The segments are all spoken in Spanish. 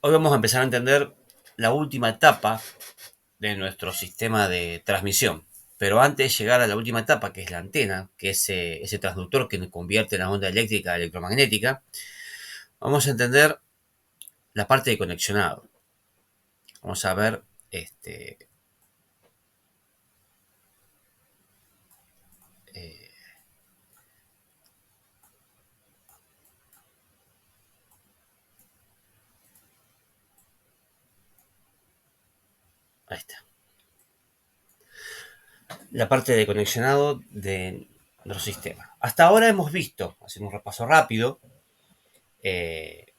Hoy vamos a empezar a entender la última etapa de nuestro sistema de transmisión. Pero antes de llegar a la última etapa, que es la antena, que es ese transductor que nos convierte la onda eléctrica a electromagnética, vamos a entender la parte de conexionado. Vamos a ver, este, eh, ahí está, la parte de conexionado de nuestro sistema. Hasta ahora hemos visto, haciendo un repaso rápido, eh,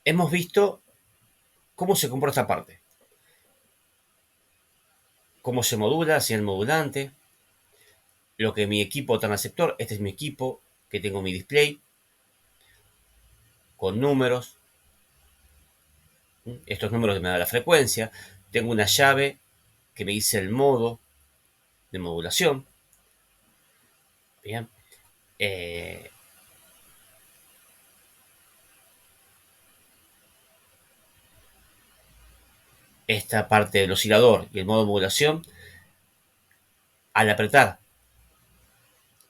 hemos visto cómo se compra esta parte, cómo se modula, si el modulante, lo que mi equipo transceptor, este es mi equipo, que tengo mi display con números, estos números me dan la frecuencia, tengo una llave que me dice el modo de modulación, bien, eh, esta parte del oscilador y el modo de modulación, al apretar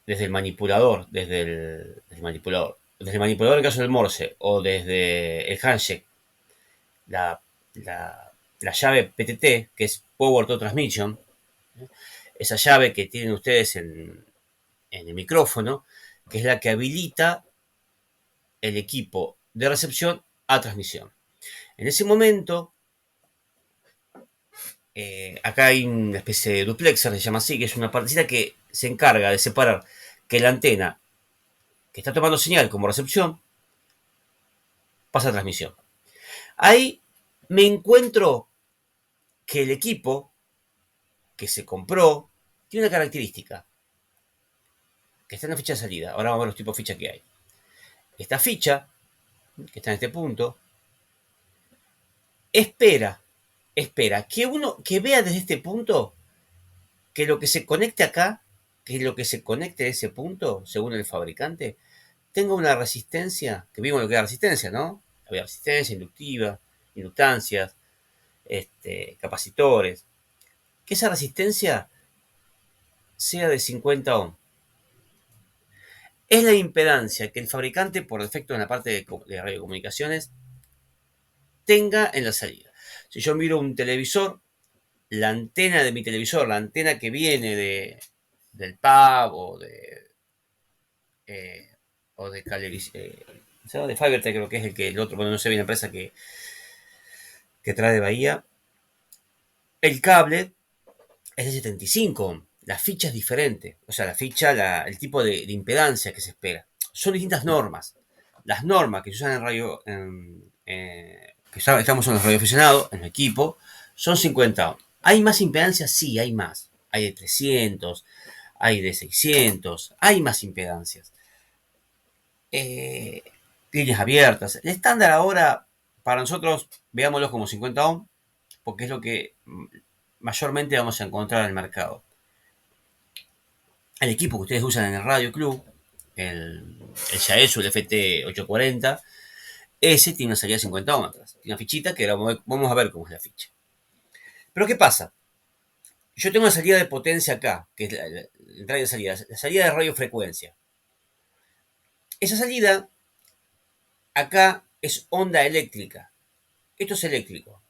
desde el manipulador, desde el manipulador en caso del Morse, o desde el handshake, la, la llave PTT, que es Power to Transmission, esa llave que tienen ustedes en el micrófono, que es la que habilita el equipo de recepción a transmisión. En ese momento, acá hay una especie de duplexer, se llama así, que es una partecita que se encarga de separar que la antena que está tomando señal como recepción pasa a transmisión. Ahí me encuentro que el equipo que se compró tiene una característica que está en la ficha de salida. Ahora vamos a ver los tipos de ficha que hay. Esta ficha, que está en este punto, espera, espera que vea desde este punto que lo que se conecte acá, que lo que se conecte de ese punto, según el fabricante, tenga una resistencia, que vimos lo que era resistencia, ¿no? Había resistencia inductiva, inductancias, capacitores, que esa resistencia sea de 50 ohm. Es la impedancia que el fabricante, por defecto en la parte de radiocomunicaciones, tenga en la salida. Si yo miro un televisor, la antena de mi televisor, la antena que viene del PAB eh, o de de Fiverr, creo que es el otro, bueno, no sé bien la empresa que trae de Bahía. El cable es de 75 ohm. La ficha es diferente. O sea, la ficha, el tipo de impedancia que se espera. Son distintas normas. Las normas que se usan en radio, que estamos en los radioaficionados, en el equipo, son 50 ohm. ¿Hay más impedancia? Sí, hay más. Hay de 300, hay de 600, hay más impedancias. eh, Líneas abiertas. El estándar ahora, para nosotros, veámoslo como 50 ohm, porque es lo que mayormente vamos a encontrar en el mercado. El equipo que ustedes usan en el Radio Club, el Yaesu, el FT840, ese tiene una salida de 50 ohms. Tiene una fichita que vamos a ver cómo es la ficha. Pero ¿qué pasa? Yo tengo una salida de potencia acá, que es la entrada y la salida de radiofrecuencia. Esa salida acá es onda eléctrica. Esto es eléctrico.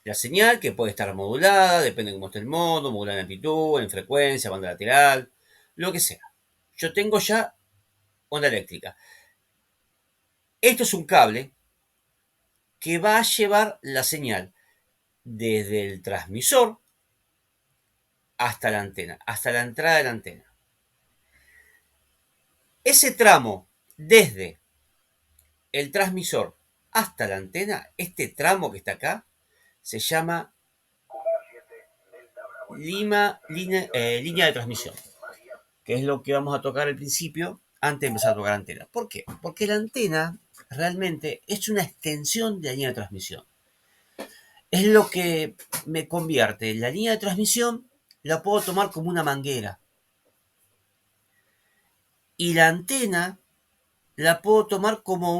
La señal que puede estar modulada, depende de cómo esté el modo, modulada en amplitud, en frecuencia, banda lateral, lo que sea. Yo tengo ya onda eléctrica. Esto es un cable que va a llevar la señal desde el transmisor hasta la antena, hasta la entrada de la antena. Ese tramo desde el transmisor hasta la antena, este tramo que está acá, se llama línea de transmisión, que es lo que vamos a tocar al principio antes de empezar a tocar antena. ¿Por qué? Porque la antena realmente es una extensión de la línea de transmisión. Es lo que me convierte la línea de transmisión, la puedo tomar como una manguera. Y la antena la puedo tomar como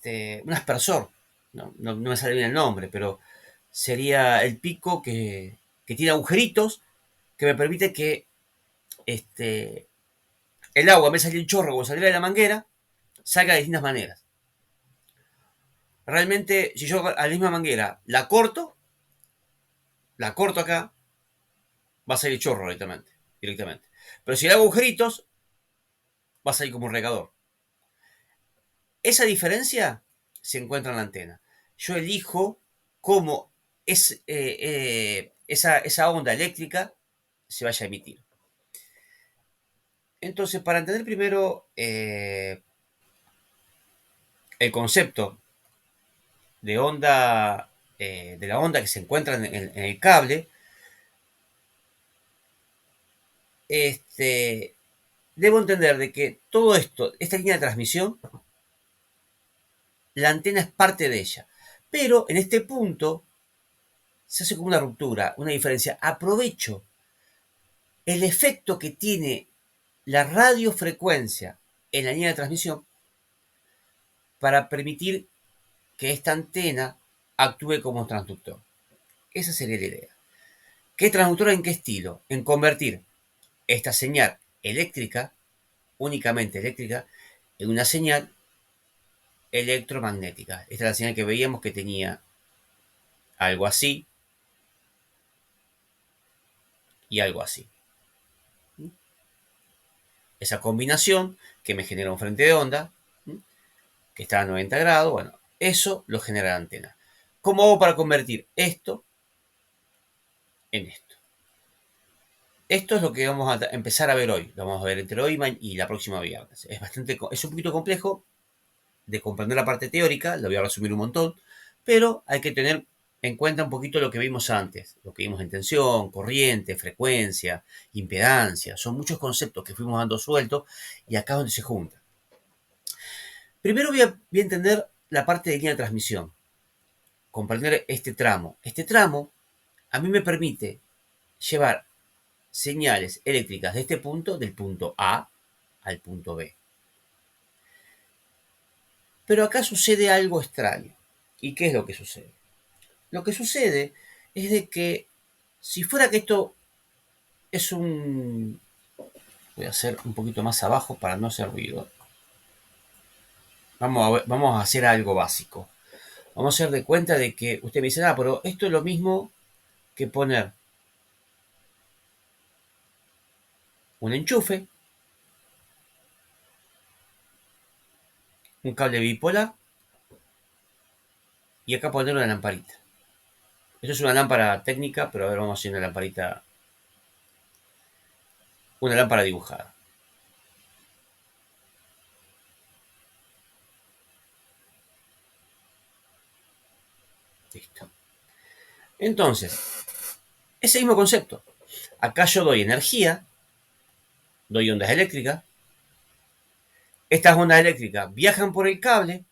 un aspersor, no me sale bien el nombre, pero sería el pico que tiene agujeritos que me permite que el agua, en vez de salir un chorro o salir de la manguera, salga de distintas maneras. Realmente, si yo a la misma manguera la corto acá, va a salir chorro directamente. Pero si le hago agujeritos, va a salir como un regador. Esa diferencia se encuentra en la antena. Yo elijo cómo esa onda eléctrica se vaya a emitir. Entonces, para entender primero el concepto de onda, de la onda que se encuentra en el cable, debo entender de que todo esto, esta línea de transmisión, la antena es parte de ella. Pero en este punto se hace como una ruptura, una diferencia. Aprovecho el efecto que tiene la radiofrecuencia en la línea de transmisión para permitir que esta antena actúe como transductor. Esa sería la idea. ¿Qué transductor en qué estilo? En convertir esta señal eléctrica, únicamente eléctrica, en una señal electromagnética. Esta es la señal que veíamos que tenía algo así y algo así. Esa combinación que me genera un frente de onda, que está a 90 grados, bueno, eso lo genera la antena. ¿Cómo hago para convertir esto en esto? Esto es lo que vamos a empezar a ver hoy. Lo vamos a ver entre hoy y la próxima viernes. Es un poquito complejo de comprender la parte teórica, lo voy a resumir un montón, pero hay que tener en cuenta un poquito lo que vimos antes, lo que vimos en tensión, corriente, frecuencia, impedancia. Son muchos conceptos que fuimos dando sueltos y acá es donde se juntan. Primero voy a entender la parte de línea de transmisión, comprender este tramo. Este tramo a mí me permite llevar señales eléctricas de este punto, del punto A al punto B. Pero acá sucede algo extraño. ¿Y qué es lo que sucede? Lo que sucede es de que si fuera que esto es un... Voy a hacer un poquito más abajo para no hacer ruido. Vamos a hacer algo básico. Vamos a hacer de cuenta de que usted me dice, pero esto es lo mismo que poner un enchufe, un cable bipolar y acá poner una lamparita. Esto es una lámpara técnica, pero a ver, vamos a hacer una lamparita, una lámpara dibujada. Listo. Entonces, ese mismo concepto. Acá yo doy energía, doy ondas eléctricas. Estas ondas eléctricas viajan por el cable,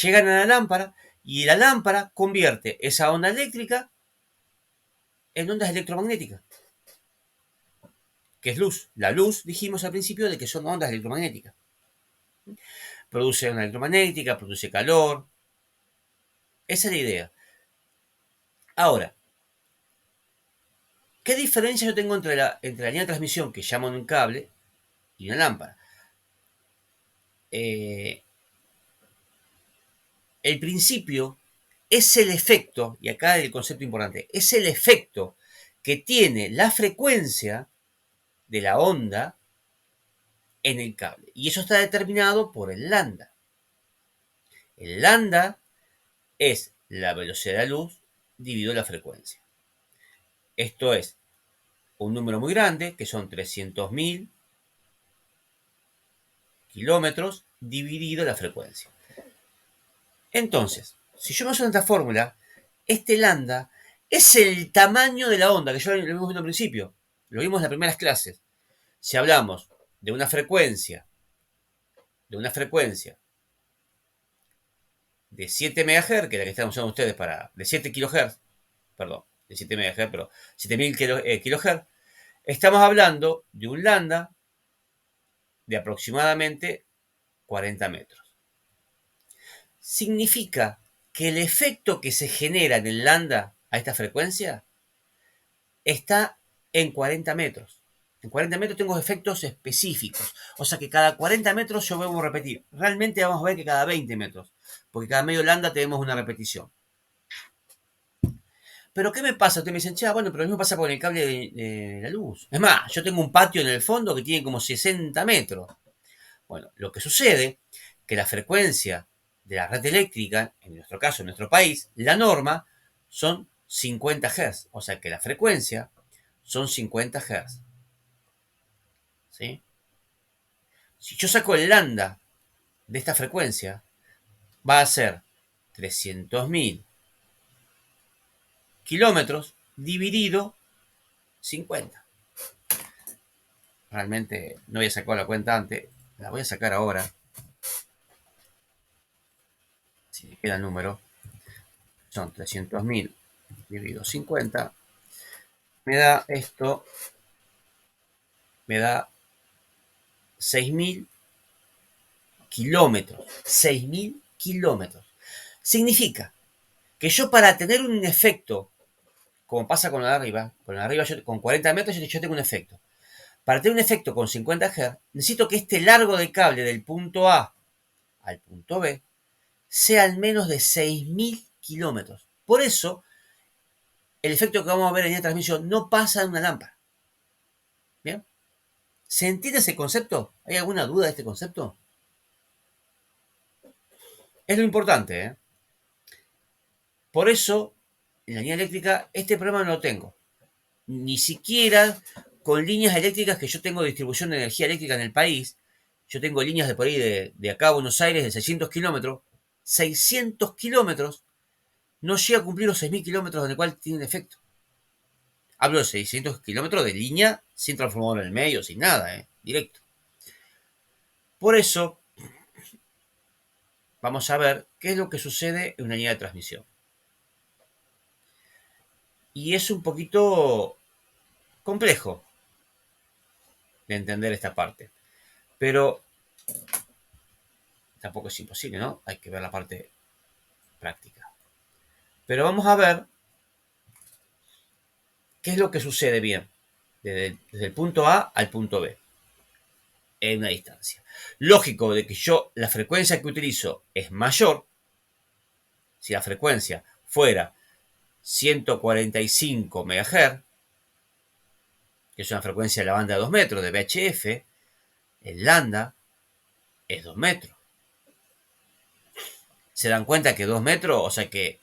llegan a la lámpara y la lámpara convierte esa onda eléctrica en ondas electromagnéticas, que es luz. La luz, dijimos al principio, de que son ondas electromagnéticas. Produce onda electromagnética, produce calor. Esa es la idea. Ahora, ¿qué diferencia yo tengo entre la línea de transmisión que llamo en un cable y una lámpara? El principio es el efecto, y acá el concepto importante, es el efecto que tiene la frecuencia de la onda en el cable. Y eso está determinado por el lambda. El lambda es la velocidad de la luz dividido la frecuencia. Esto es un número muy grande, que son 300.000 kilómetros dividido la frecuencia. Entonces, si yo me uso esta fórmula, este lambda es el tamaño de la onda, que ya lo vimos visto al principio. Lo vimos en las primeras clases. Si hablamos de una frecuencia, de 7 MHz, que es la que están usando ustedes de 7 kHz, perdón, de 7 MHz, pero 7000 kHz, estamos hablando de un lambda de aproximadamente 40 metros. significa que el efecto que se genera en el lambda a esta frecuencia está en 40 metros. En 40 metros tengo efectos específicos. O sea que cada 40 metros yo vuelvo a repetir. Realmente vamos a ver que cada 20 metros. Porque cada medio lambda tenemos una repetición. Pero ¿qué me pasa? Ustedes me dicen, bueno, pero lo mismo pasa con el cable de la luz. Es más, yo tengo un patio en el fondo que tiene como 60 metros. Bueno, lo que sucede es que la frecuencia de la red eléctrica, en nuestro caso, en nuestro país, la norma son 50 Hz. O sea que la frecuencia son 50 Hz. ¿Sí? Si yo saco el lambda de esta frecuencia, va a ser 300.000 kilómetros dividido 50. Realmente no había sacado la cuenta antes, la voy a sacar ahora, si me queda el número. Son 300.000 dividido 50. Me da esto, me da 6.000 kilómetros. 6.000 kilómetros. Significa que yo, para tener un efecto, como pasa con la de arriba, con 40 metros yo tengo un efecto. Para tener un efecto con 50 Hz, necesito que este largo de cable del punto A al punto B sea al menos de 6.000 kilómetros. Por eso, el efecto que vamos a ver en la transmisión no pasa en una lámpara. ¿Bien? ¿Se entiende ese concepto? ¿Hay alguna duda de este concepto? Es lo importante, ¿eh? Por eso, en la línea eléctrica, este problema no lo tengo. Ni siquiera con líneas eléctricas que yo tengo de distribución de energía eléctrica en el país. Yo tengo líneas de por ahí de acá a Buenos Aires de 600 kilómetros. 600 kilómetros no llega a cumplir los 6.000 kilómetros donde cual tiene un efecto. Hablo de 600 kilómetros de línea sin transformador en el medio, sin nada, directo. Por eso, vamos a ver qué es lo que sucede en una línea de transmisión. Y es un poquito complejo de entender esta parte. Pero tampoco es imposible, ¿no? Hay que ver la parte práctica. Pero vamos a ver qué es lo que sucede bien desde el punto A al punto B en una distancia. Lógico de que yo la frecuencia que utilizo es mayor. Si la frecuencia fuera 145 MHz, que es una frecuencia de la banda de 2 metros de VHF, el lambda es 2 metros. ¿Se dan cuenta que 2 metros, o sea que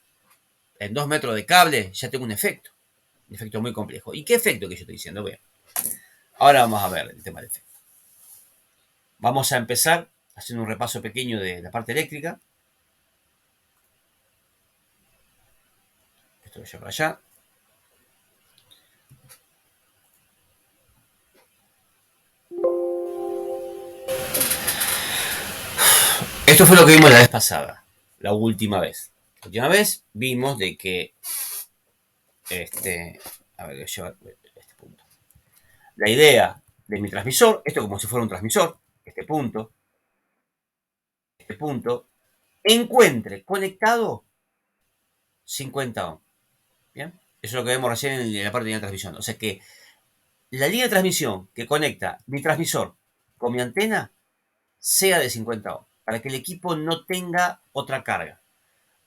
en 2 metros de cable ya tengo un efecto muy complejo? ¿Y qué efecto que yo estoy diciendo? Bien, ahora vamos a ver el tema del efecto. Vamos a empezar haciendo un repaso pequeño de la parte eléctrica. Esto lo llevo para allá. Esto fue lo que vimos la vez pasada, la última vez. La última vez vimos de que a ver, llevar este punto. La idea de mi transmisor, esto como si fuera un transmisor, este punto, encuentre conectado 50 ohms. ¿Bien? Eso es lo que vemos recién en la parte de línea de transmisión. O sea que la línea de transmisión que conecta mi transmisor con mi antena sea de 50 ohms, para que el equipo no tenga otra carga.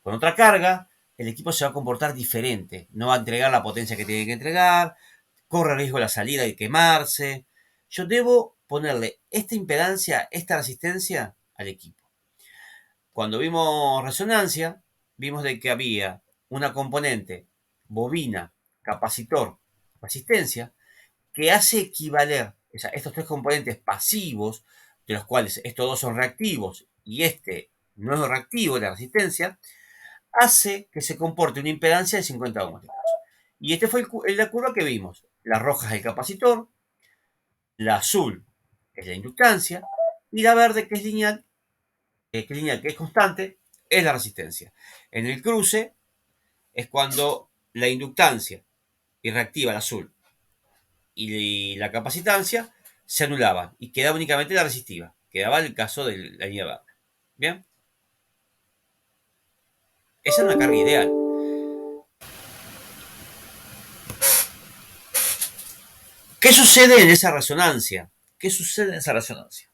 Con otra carga, el equipo se va a comportar diferente, no va a entregar la potencia que tiene que entregar, corre riesgo la salida de quemarse. Yo debo ponerle esta impedancia, esta resistencia al equipo. Cuando vimos resonancia, vimos de que había una componente, bobina, capacitor, resistencia, que hace equivaler estos tres componentes pasivos, de los cuales estos dos son reactivos y este no es reactivo, la resistencia, hace que se comporte una impedancia de 50 ohms. Y este fue la curva que vimos. La roja es el capacitor, la azul es la inductancia y la verde, que es lineal, que es constante, es la resistencia. En el cruce es cuando la inductancia y reactiva el azul y la capacitancia se anulaban y quedaba únicamente la resistiva. Quedaba el caso de la línea verde. ¿Bien? Esa es una carga ideal. ¿Qué sucede en esa resonancia? ¿Qué sucede en esa resonancia?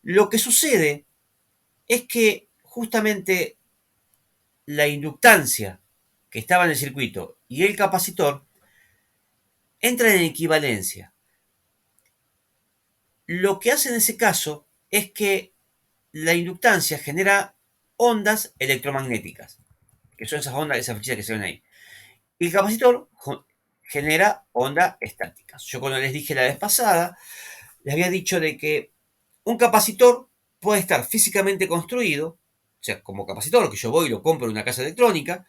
Lo que sucede es que justamente la inductancia que estaba en el circuito y el capacitor entran en equivalencia. Lo que hace en ese caso es que la inductancia genera ondas electromagnéticas, que son esas ondas, esas flechitas que se ven ahí. Y el capacitor genera ondas estáticas. Yo cuando les dije la vez pasada, les había dicho de que un capacitor puede estar físicamente construido, o sea, como capacitor, que yo voy y lo compro en una casa electrónica,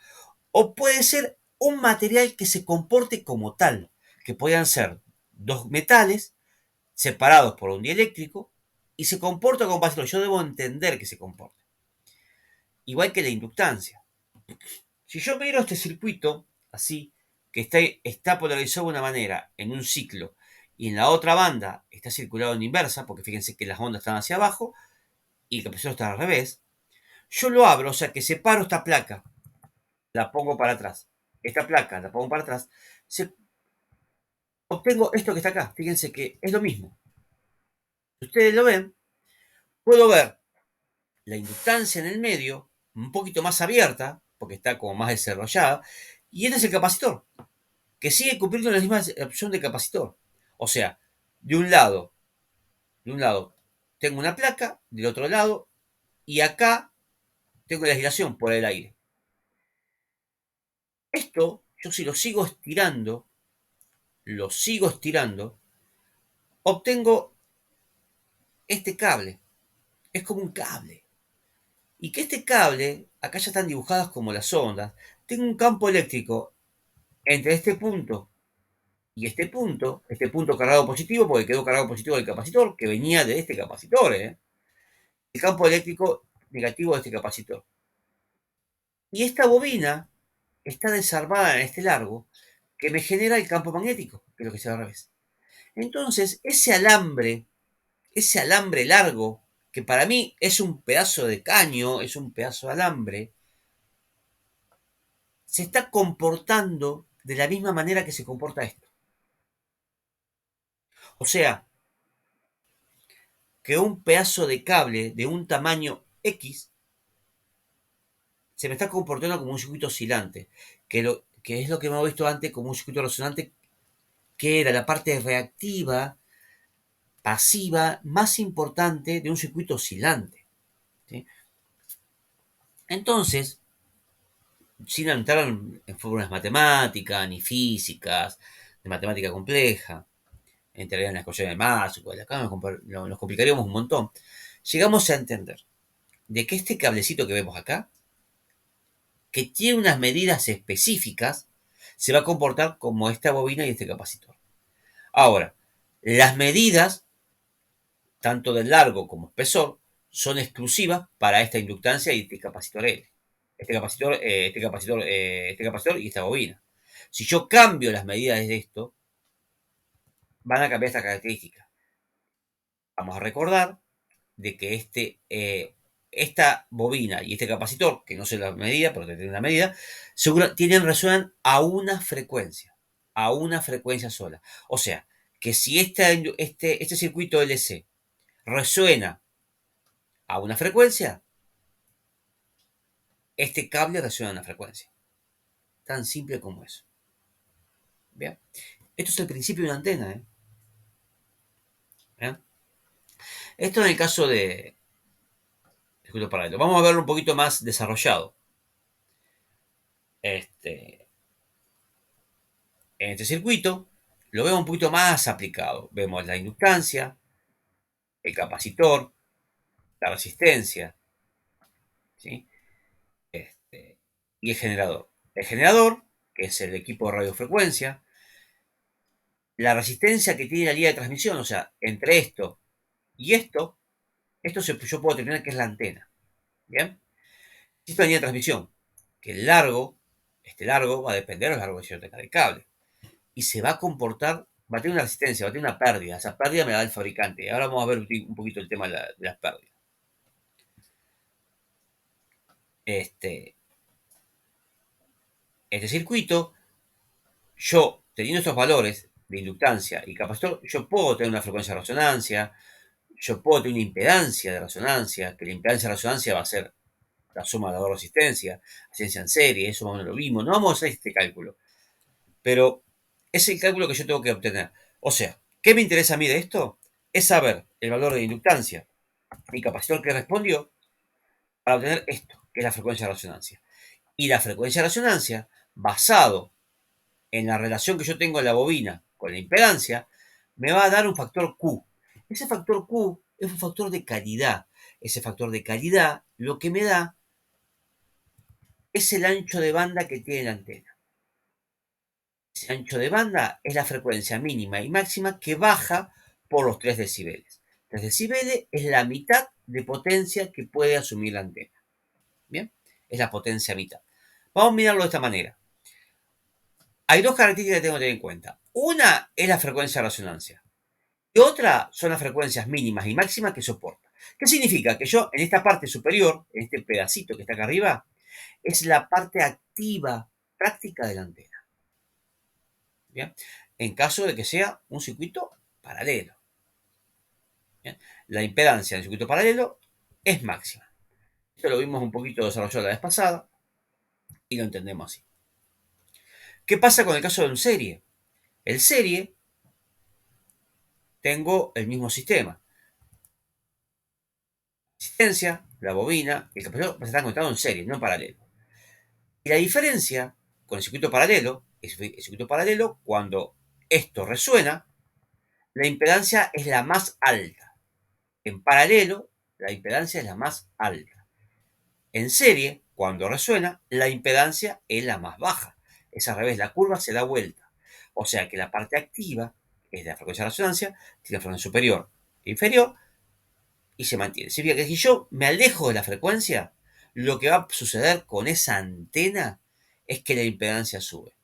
o puede ser un material que se comporte como tal, que puedan ser dos metales separados por un dieléctrico y se comporta como capacitor. Yo debo entender que se comporta. Igual que la inductancia. Si yo miro este circuito así, que está polarizado de una manera en un ciclo y en la otra banda está circulado en inversa, porque fíjense que las ondas están hacia abajo y el capacitor está al revés, yo lo abro, o sea que separo esta placa, la pongo para atrás, esta placa la pongo para atrás, obtengo esto que está acá. Fíjense que es lo mismo. Si ustedes lo ven, puedo ver la inductancia en el medio, un poquito más abierta, porque está como más desarrollada, y este es el capacitor, que sigue cumpliendo la misma opción de capacitor. O sea, de un lado, de un lado tengo una placa, del otro lado, y acá tengo la aislación por el aire. Esto, yo si lo sigo estirando, obtengo este cable. Es como un cable. Y que este cable, acá ya están dibujadas como las ondas, tengo un campo eléctrico entre este punto cargado positivo, porque quedó cargado positivo del capacitor, que venía de este capacitor, el campo eléctrico negativo de este capacitor. Y esta bobina está desarmada en este largo, que me genera el campo magnético, que es lo que se ve al revés. Entonces, ese alambre largo, que para mí es un pedazo de caño, es un pedazo de alambre, se está comportando de la misma manera que se comporta esto. O sea, que un pedazo de cable de un tamaño X se me está comportando como un circuito oscilante, que es lo que hemos visto antes como un circuito resonante, que era la parte reactiva, pasiva, más importante de un circuito oscilante. ¿Sí? Entonces, sin entrar en fórmulas matemáticas, ni físicas, de matemática compleja, entraría en la ecuación de Maxwell, acá nos complicaríamos un montón. Llegamos a entender de que este cablecito que vemos acá, que tiene unas medidas específicas, se va a comportar como esta bobina y este capacitor. Ahora, las medidas, tanto del largo como espesor, son exclusivas para esta inductancia y este capacitor L. Este capacitor y esta bobina. Si yo cambio las medidas de esto, van a cambiar esta característica. Vamos a recordar de que esta bobina y este capacitor, que no sé la medida, pero tiene una medida, resuenan a una frecuencia sola. O sea, que si este circuito LC resuena a una frecuencia, este cable resuena a una frecuencia. Tan simple como eso. ¿Bien? Esto es el principio de una antena. ¿Bien? Esto en el caso de circuito paralelo. Vamos a verlo un poquito más desarrollado. En este circuito lo vemos un poquito más aplicado. Vemos la inductancia, el capacitor, la resistencia, ¿sí? Y el generador. El generador, que es el equipo de radiofrecuencia, la resistencia que tiene la línea de transmisión, o sea, entre esto y esto yo puedo determinar que es la antena. ¿Bien? Existe una línea de transmisión, que este largo va a depender del largo de cierto del cable. Y se va a comportar, va a tener una resistencia, va a tener una pérdida. Esa pérdida me la da el fabricante. Ahora vamos a ver un poquito el tema de las pérdidas. Este circuito, yo teniendo estos valores de inductancia y capacitor, yo puedo tener una frecuencia de resonancia, yo puedo tener una impedancia de resonancia, que la impedancia de resonancia va a ser la suma de las dos resistencias, resistencia en serie, eso más o menos lo mismo. No vamos a hacer este cálculo, pero es el cálculo que yo tengo que obtener. O sea, ¿qué me interesa a mí de esto? Es saber el valor de inductancia y capacitor que respondió para obtener esto, que es la frecuencia de resonancia. Y la frecuencia de resonancia, basado en la relación que yo tengo en la bobina con la impedancia, me va a dar un factor Q. Ese factor Q es un factor de calidad. Ese factor de calidad lo que me da es el ancho de banda que tiene la antena. Ese ancho de banda es la frecuencia mínima y máxima que baja por los 3 decibeles. 3 decibeles es la mitad de potencia que puede asumir la antena. ¿Bien? Es la potencia mitad. Vamos a mirarlo de esta manera. Hay dos características que tengo que tener en cuenta. Una es la frecuencia de resonancia. Y otra son las frecuencias mínimas y máximas que soporta. ¿Qué significa? Que yo en esta parte superior, en este pedacito que está acá arriba, es la parte activa práctica de la antena. ¿Bien? En caso de que sea un circuito paralelo. ¿Bien? La impedancia del circuito paralelo es máxima. Esto lo vimos un poquito desarrollado la vez pasada y lo entendemos así. ¿Qué pasa con el caso de un serie? El serie tengo el mismo sistema. Resistencia, la bobina y el capacitor están conectados en serie, no en paralelo. Y la diferencia con el circuito paralelo, cuando esto resuena, la impedancia es la más alta. En paralelo, la impedancia es la más alta. En serie, cuando resuena, la impedancia es la más baja. Es al revés, la curva se da vuelta. O sea que la parte activa, que es la frecuencia de resonancia, tiene la frecuencia superior e inferior y se mantiene. Significa que si yo me alejo de la frecuencia, lo que va a suceder con esa antena es que la impedancia sube.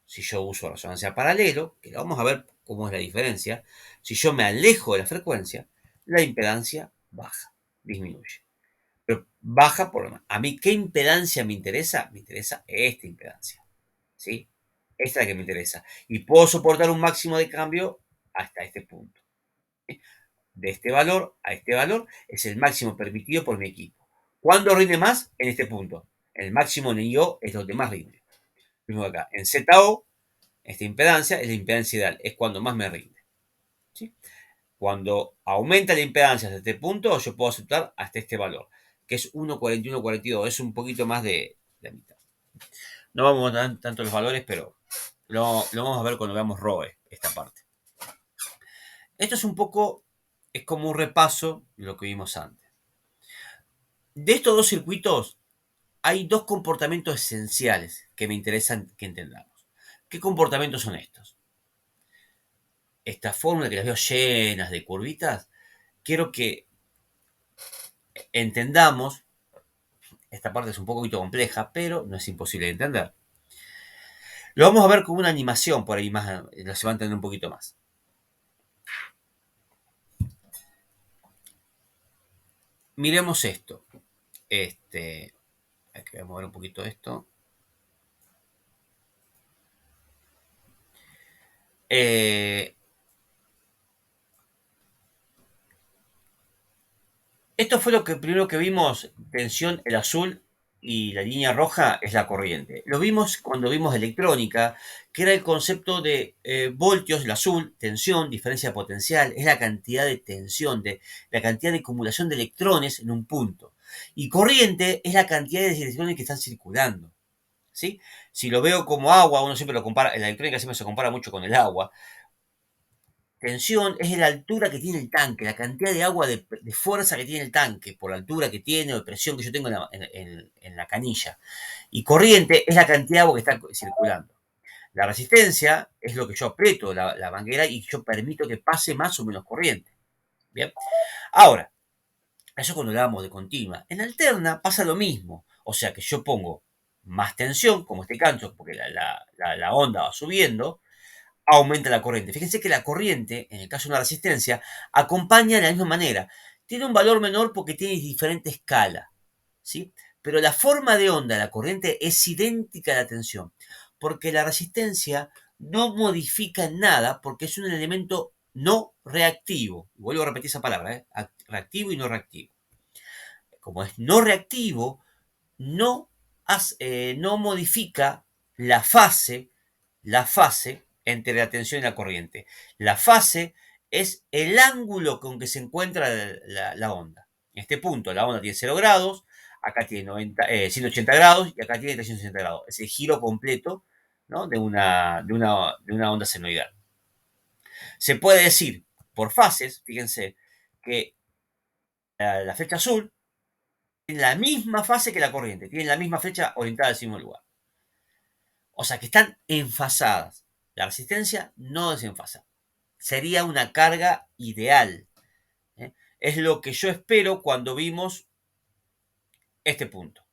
Si yo uso resonancia paralelo, que vamos a ver cómo es la diferencia, si yo me alejo de la frecuencia, la impedancia baja, disminuye. Pero baja por lo menos. A mí, ¿qué impedancia me interesa? Me interesa esta impedancia. ¿Sí? Esta es la que me interesa. Y puedo soportar un máximo de cambio hasta este punto. ¿Sí? De este valor a este valor es el máximo permitido por mi equipo. ¿Cuándo rinde más? En este punto. El máximo en IO es donde más rinde. Mismo acá. En ZO, esta impedancia es la impedancia ideal. Es cuando más me rinde. ¿Sí? Cuando aumenta la impedancia hasta este punto, yo puedo aceptar hasta este valor, que es 1,4142. Es un poquito más de la mitad. No vamos a dar tanto los valores, pero lo vamos a ver cuando veamos ROE, esta parte. Esto es un poco, es como un repaso de lo que vimos antes. De estos dos circuitos, hay dos comportamientos esenciales que me interesan que entendamos. ¿Qué comportamientos son estos? Esta fórmula que las veo llenas de curvitas, quiero que entendamos, esta parte es un poquito compleja, pero no es imposible de entender. Lo vamos a ver con una animación por ahí más, se va a entender un poquito más. Miremos esto. Hay que mover un poquito esto. Esto fue lo que primero que vimos, tensión, el azul y la línea roja es la corriente. Lo vimos cuando vimos electrónica, que era el concepto de voltios, el azul, tensión, diferencia potencial, es la cantidad de tensión, de la cantidad de acumulación de electrones en un punto. Y corriente es la cantidad de electrones que están circulando. ¿Sí? Si lo veo como agua, uno siempre lo compara, en la electrónica siempre se compara mucho con el agua. Tensión es la altura que tiene el tanque, la cantidad de agua de fuerza que tiene el tanque, por la altura que tiene o de presión que yo tengo en la canilla. Y corriente es la cantidad de agua que está circulando. La resistencia es lo que yo aprieto la manguera y yo permito que pase más o menos corriente. Bien. Ahora, eso cuando hablamos de continua. En alterna pasa lo mismo. O sea que yo pongo más tensión, como este canto, porque la onda va subiendo, aumenta la corriente. Fíjense que la corriente, en el caso de una resistencia, acompaña de la misma manera. Tiene un valor menor porque tiene diferente escala, ¿sí? pero la forma de onda de la corriente es idéntica a la tensión, porque la resistencia no modifica en nada porque es un elemento no reactivo. Vuelvo a repetir esa palabra, reactivo y no reactivo. Como es no reactivo, no, no modifica la fase entre la tensión y la corriente. La fase es el ángulo con que se encuentra la onda. En este punto la onda tiene 0 grados, acá tiene 180 grados y acá tiene 360 grados. Es el giro completo, ¿no?, de una onda senoidal. Se puede decir por fases, fíjense, que la flecha azul tiene la misma fase que la corriente, tiene la misma flecha orientada al mismo lugar. O sea que están enfasadas. La resistencia no desenfasa. Sería una carga ideal. Es lo que yo espero cuando vimos este punto.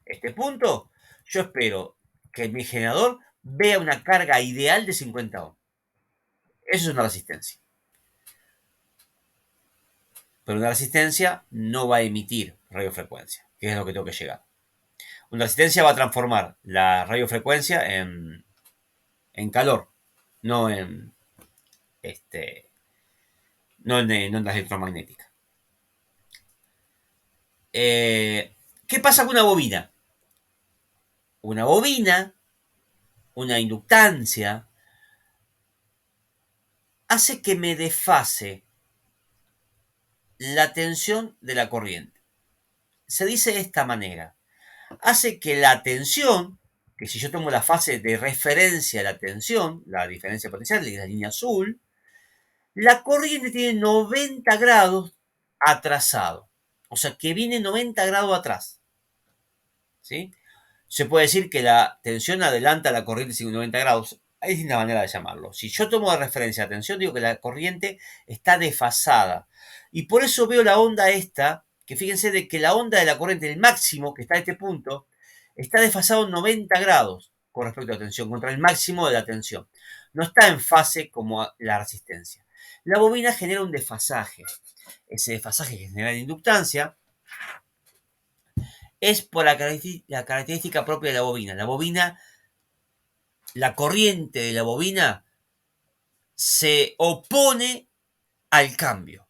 Este punto, yo espero que mi generador vea una carga ideal de 50 ohms. Eso es una resistencia. Pero una resistencia no va a emitir radiofrecuencia, que es lo que tengo que llegar. Una resistencia va a transformar la radiofrecuencia en calor, no en no en ondas electromagnéticas. ¿Qué pasa con una bobina? Una bobina, una inductancia, hace que me desfase la tensión de la corriente. Se dice de esta manera. Hace que la tensión, que si yo tomo la fase de referencia de la tensión, la diferencia potencial, la línea azul, la corriente tiene 90 grados atrasado. O sea, que viene 90 grados atrás. ¿Sí? Se puede decir que la tensión adelanta la corriente 90 grados. Hay distintas maneras de llamarlo. Si yo tomo de referencia la tensión, digo que la corriente está desfasada. Y por eso veo la onda esta, que fíjense de que la onda de la corriente, el máximo que está a este punto, está desfasado en 90 grados con respecto a la tensión, contra el máximo de la tensión. No está en fase como la resistencia. La bobina genera un desfasaje. Ese desfasaje que genera la inductancia es por la característica propia de la bobina. La bobina, la corriente de la bobina se opone al cambio.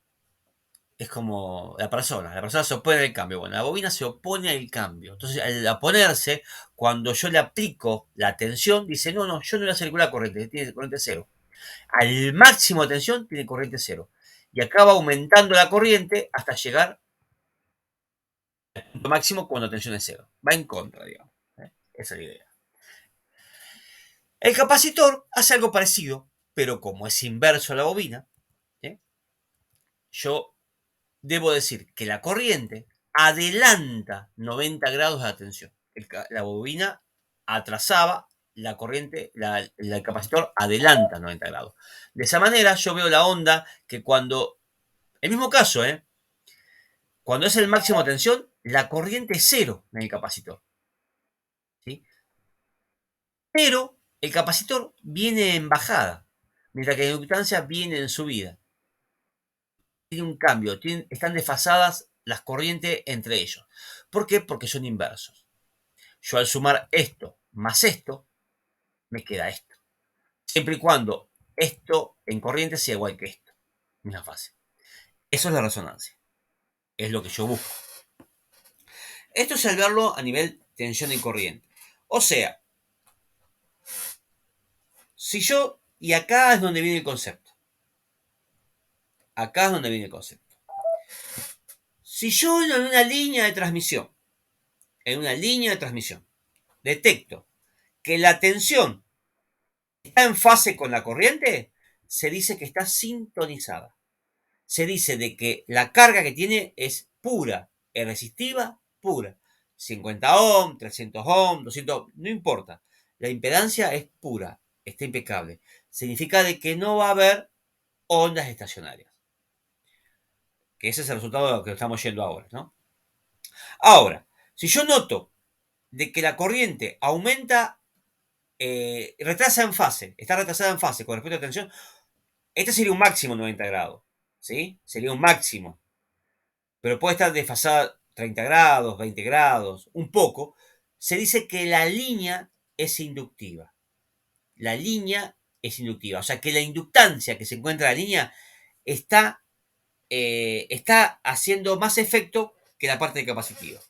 Es como la persona se opone al cambio. Bueno, la bobina se opone al cambio. Entonces, al oponerse, cuando yo le aplico la tensión, dice, no, yo no voy a circular corriente, tiene corriente cero. Al máximo de tensión tiene corriente cero. Y acá va aumentando la corriente hasta llegar al punto máximo cuando la tensión es cero. Va en contra, digamos. Esa es la idea. El capacitor hace algo parecido, pero como es inverso a la bobina, yo debo decir que la corriente adelanta 90 grados de la tensión. La bobina atrasaba, la corriente, el capacitor adelanta 90 grados. De esa manera yo veo la onda que cuando, el mismo caso, cuando es el máximo de tensión, la corriente es cero en el capacitor. ¿Sí? Pero el capacitor viene en bajada, mientras que la inductancia viene en subida. Tiene un cambio, están desfasadas las corrientes entre ellos. ¿Por qué? Porque son inversos. Yo al sumar esto más esto, me queda esto. Siempre y cuando esto en corriente sea igual que esto. Misma fase. Eso es la resonancia. Es lo que yo busco. Esto es al verlo a nivel tensión y corriente. O sea, si yo, y acá es donde viene el concepto. Acá es donde viene el concepto. Si yo en una línea de transmisión, detecto que la tensión está en fase con la corriente, se dice que está sintonizada. Se dice de que la carga que tiene es pura, es resistiva, pura. 50 ohms, 300 ohms, 200 ohms, no importa. La impedancia es pura, está impecable. Significa de que no va a haber ondas estacionarias. Que ese es el resultado de lo que estamos yendo ahora, ¿no? Ahora, si yo noto de que la corriente aumenta, retrasa en fase, está retrasada en fase con respecto a la tensión, este sería un máximo 90 grados, ¿sí? Sería un máximo. Pero puede estar desfasada 30 grados, 20 grados, un poco, se dice que la línea es inductiva. La línea es inductiva. O sea que la inductancia que se encuentra en la línea está, está haciendo más efecto que la parte capacitiva.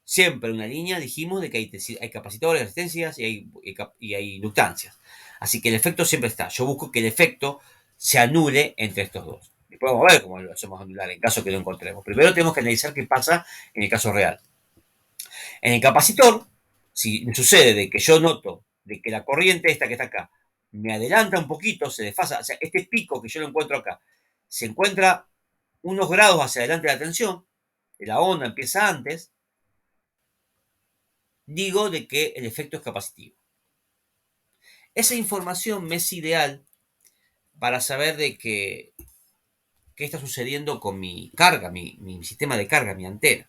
Siempre en una línea dijimos de que hay capacitores, resistencias y hay inductancias. Así que el efecto siempre está. Yo busco que el efecto se anule entre estos dos. Después vamos a ver cómo lo hacemos anular en caso que lo encontremos. Primero tenemos que analizar qué pasa en el caso real. En el capacitor, si me sucede de que yo noto de que la corriente esta que está acá me adelanta un poquito, se desfasa, o sea, este pico que yo lo encuentro acá, se encuentra unos grados hacia adelante de la tensión, la onda empieza antes, digo de que el efecto es capacitivo. Esa información me es ideal para saber de qué está sucediendo con mi carga, mi sistema de carga, mi antena.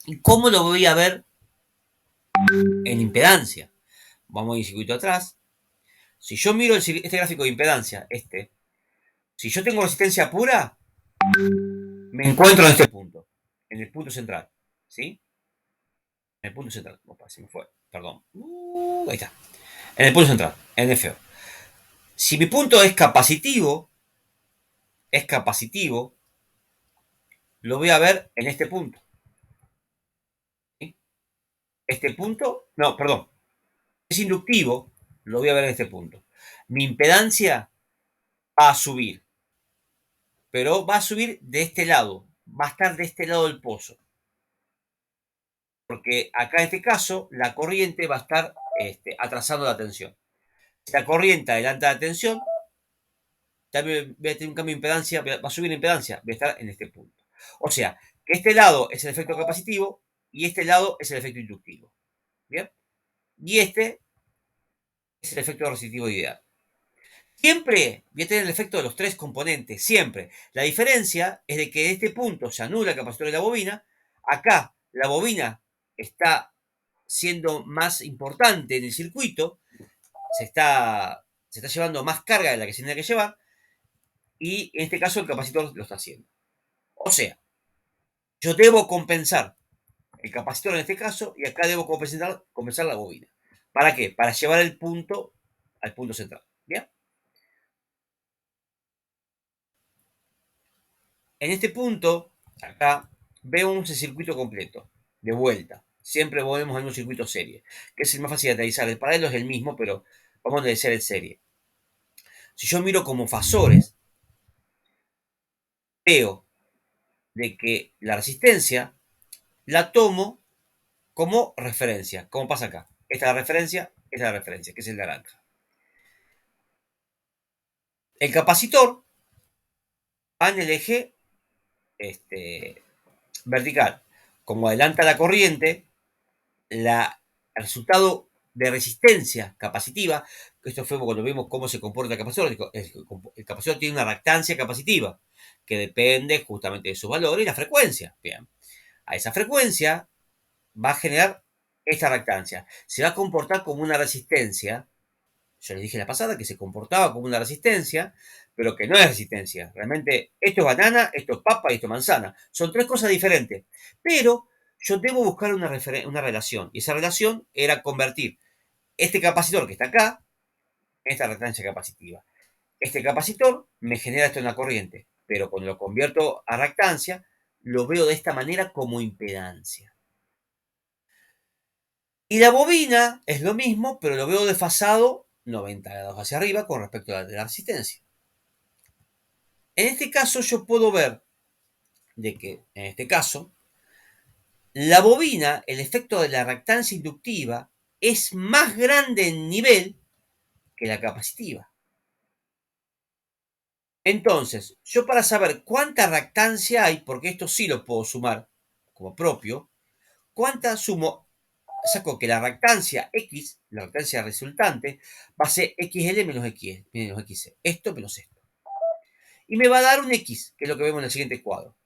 ¿Y cómo lo voy a ver en impedancia? Vamos a ir circuito atrás. Si yo miro este gráfico de impedancia, si yo tengo resistencia pura, me encuentro en este punto, en el punto central. ¿Sí? En el punto central. Opa, se me fue. Perdón. Ahí está. En el punto central, en FO. Si mi punto es capacitivo, lo voy a ver en este punto. ¿Sí? Este punto, no, perdón, es inductivo, lo voy a ver en este punto. Mi impedancia va a subir, pero va a subir de este lado, va a estar de este lado del pozo. Porque acá en este caso, la corriente va a estar atrasando la tensión. Si la corriente adelanta la tensión, también voy a tener un cambio de impedancia, va a subir la impedancia, voy a estar en este punto. O sea, que este lado es el efecto capacitivo y este lado es el efecto inductivo. ¿Bien? Y este es el efecto resistivo ideal. Siempre voy a tener el efecto de los tres componentes, siempre. La diferencia es de que en este punto se anula el capacitor de la bobina. Acá la bobina está siendo más importante en el circuito, se está llevando más carga de la que se tiene que llevar, y en este caso el capacitor lo está haciendo. O sea, yo debo compensar el capacitor en este caso, y acá debo compensar la bobina. ¿Para qué? Para llevar el punto al punto central. ¿Bien? En este punto, acá, vemos el circuito completo, de vuelta. Siempre volvemos al mismo circuito serie, que es el más fácil de analizar. El paralelo es el mismo, pero vamos a analizar el serie. Si yo miro como fasores, veo de que la resistencia la tomo como referencia, como pasa acá. Esta es la referencia, que es el naranja. El capacitor va en el eje vertical. Como adelanta la corriente, el resultado de resistencia capacitiva, esto fue cuando vimos cómo se comporta el capacitor, el capacitor tiene una reactancia capacitiva que depende justamente de su valor y la frecuencia. Bien, a esa frecuencia va a generar esta reactancia. Se va a comportar como una resistencia. Yo les dije la pasada que se comportaba como una resistencia, pero que no es resistencia. Realmente esto es banana, esto es papa y esto es manzana. Son tres cosas diferentes. Pero yo debo buscar una relación. Y esa relación era convertir este capacitor que está acá en esta reactancia capacitiva. Este capacitor me genera esto en la corriente, pero cuando lo convierto a reactancia, lo veo de esta manera como impedancia. Y la bobina es lo mismo, pero lo veo desfasado 90 grados hacia arriba con respecto a la resistencia. En este caso yo puedo ver de que, en este caso, la bobina, el efecto de la reactancia inductiva, es más grande en nivel que la capacitiva. Entonces, yo para saber cuánta reactancia hay, porque esto sí lo puedo sumar como propio, cuánta sumo, saco que la reactancia X, la reactancia resultante, va a ser XL menos XC. Esto menos esto. Y me va a dar un X, que es lo que vemos en el siguiente cuadro.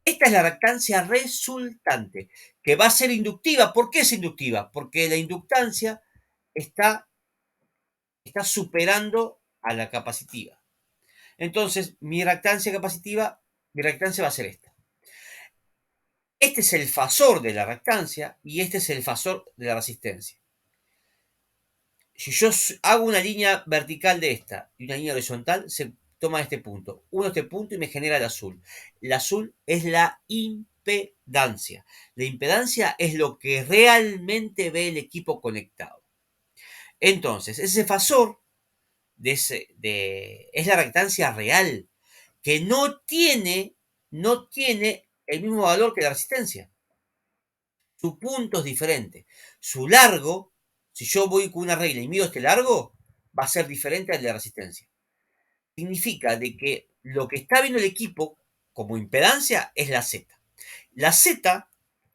Esta es la reactancia resultante, que va a ser inductiva. ¿Por qué es inductiva? Porque la inductancia está superando a la capacitiva. Entonces, mi reactancia capacitiva, mi reactancia va a ser esta. Este es el fasor de la reactancia y este es el fasor de la resistencia. Si yo hago una línea vertical de esta y una línea horizontal, se toma este punto. Uno este punto y me genera el azul. El azul es la impedancia. La impedancia es lo que realmente ve el equipo conectado. Entonces, ese fasor es la reactancia real, que no tiene el mismo valor que la resistencia. Su punto es diferente. Su largo, si yo voy con una regla y mido este largo, va a ser diferente al de la resistencia. Significa de que lo que está viendo el equipo como impedancia es la Z. La Z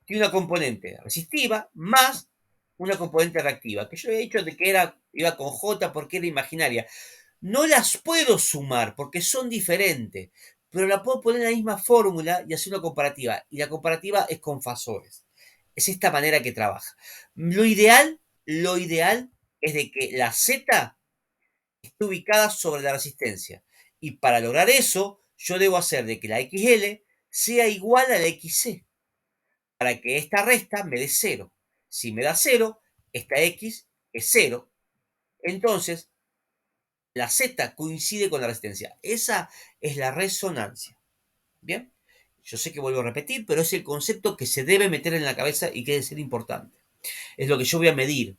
tiene una componente resistiva más una componente reactiva, que yo he dicho de que iba con J porque era imaginaria. No las puedo sumar porque son diferentes, pero la puedo poner en la misma fórmula y hacer una comparativa. Y la comparativa es con fasores. Es esta manera que trabaja. Lo ideal es de que la Z esté ubicada sobre la resistencia. Y para lograr eso, yo debo hacer de que la XL sea igual a la XC, para que esta resta me dé 0. Si me da 0, esta X es 0. Entonces, la Z coincide con la resistencia. Esa es la resonancia. ¿Bien? Yo sé que vuelvo a repetir, pero es el concepto que se debe meter en la cabeza y que debe ser importante. Es lo que yo voy a medir,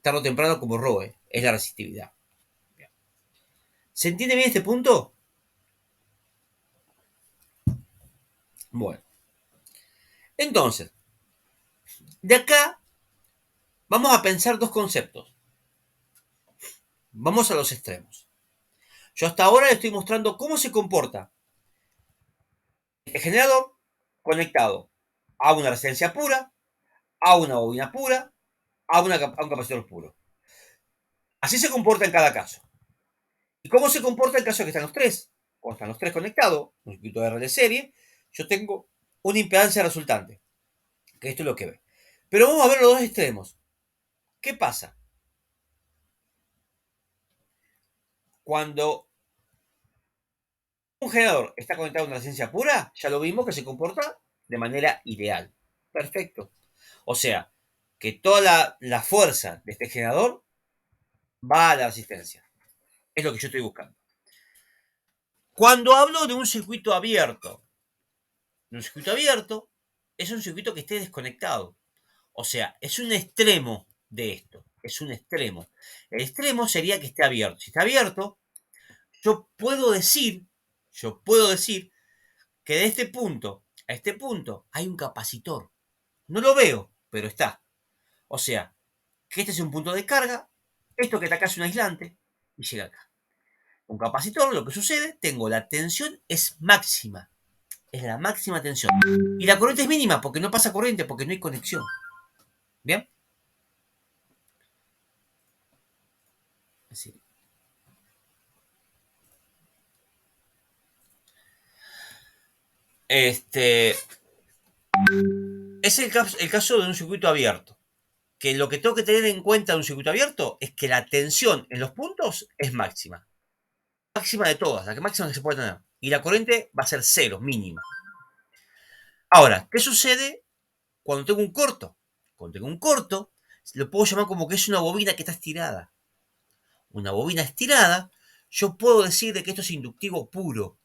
tarde o temprano, como ROE, es la resistividad. ¿Se entiende bien este punto? Bueno, entonces, de acá vamos a pensar dos conceptos. Vamos a los extremos. Yo hasta ahora le estoy mostrando cómo se comporta el generador conectado a una resistencia pura, a una bobina pura, a un capacitor puro. Así se comporta en cada caso. ¿Y cómo se comporta en caso de que están los tres? Cuando están los tres conectados, un circuito R de serie, yo tengo una impedancia resultante, que esto es lo que ve. Pero vamos a ver los dos extremos. ¿Qué pasa? Cuando un generador está conectado a una resistencia pura, ya lo vimos que se comporta de manera ideal. Perfecto. O sea, que toda la fuerza de este generador va a la resistencia. Es lo que yo estoy buscando. Cuando hablo de un circuito abierto, es un circuito que esté desconectado. O sea, es un extremo de esto. Es un extremo. El extremo sería que esté abierto. Si está abierto, yo puedo decir que de este punto a este punto hay un capacitor. No lo veo, pero está. O sea, que este es un punto de carga, esto que está acá es un aislante y llega acá. Un capacitor, lo que sucede, tengo la tensión es máxima. Es la máxima tensión. Y la corriente es mínima porque no pasa corriente, porque no hay conexión. ¿Bien? Así. Es el caso de un circuito abierto. Que lo que tengo que tener en cuenta de un circuito abierto es que la tensión en los puntos es máxima. Máxima de todas, la que máxima que se puede tener. Y la corriente va a ser cero, mínima. Ahora, ¿qué sucede cuando tengo un corto? Cuando tengo un corto, lo puedo llamar como que es una bobina que está estirada. Una bobina estirada, yo puedo decir de que esto es inductivo puro,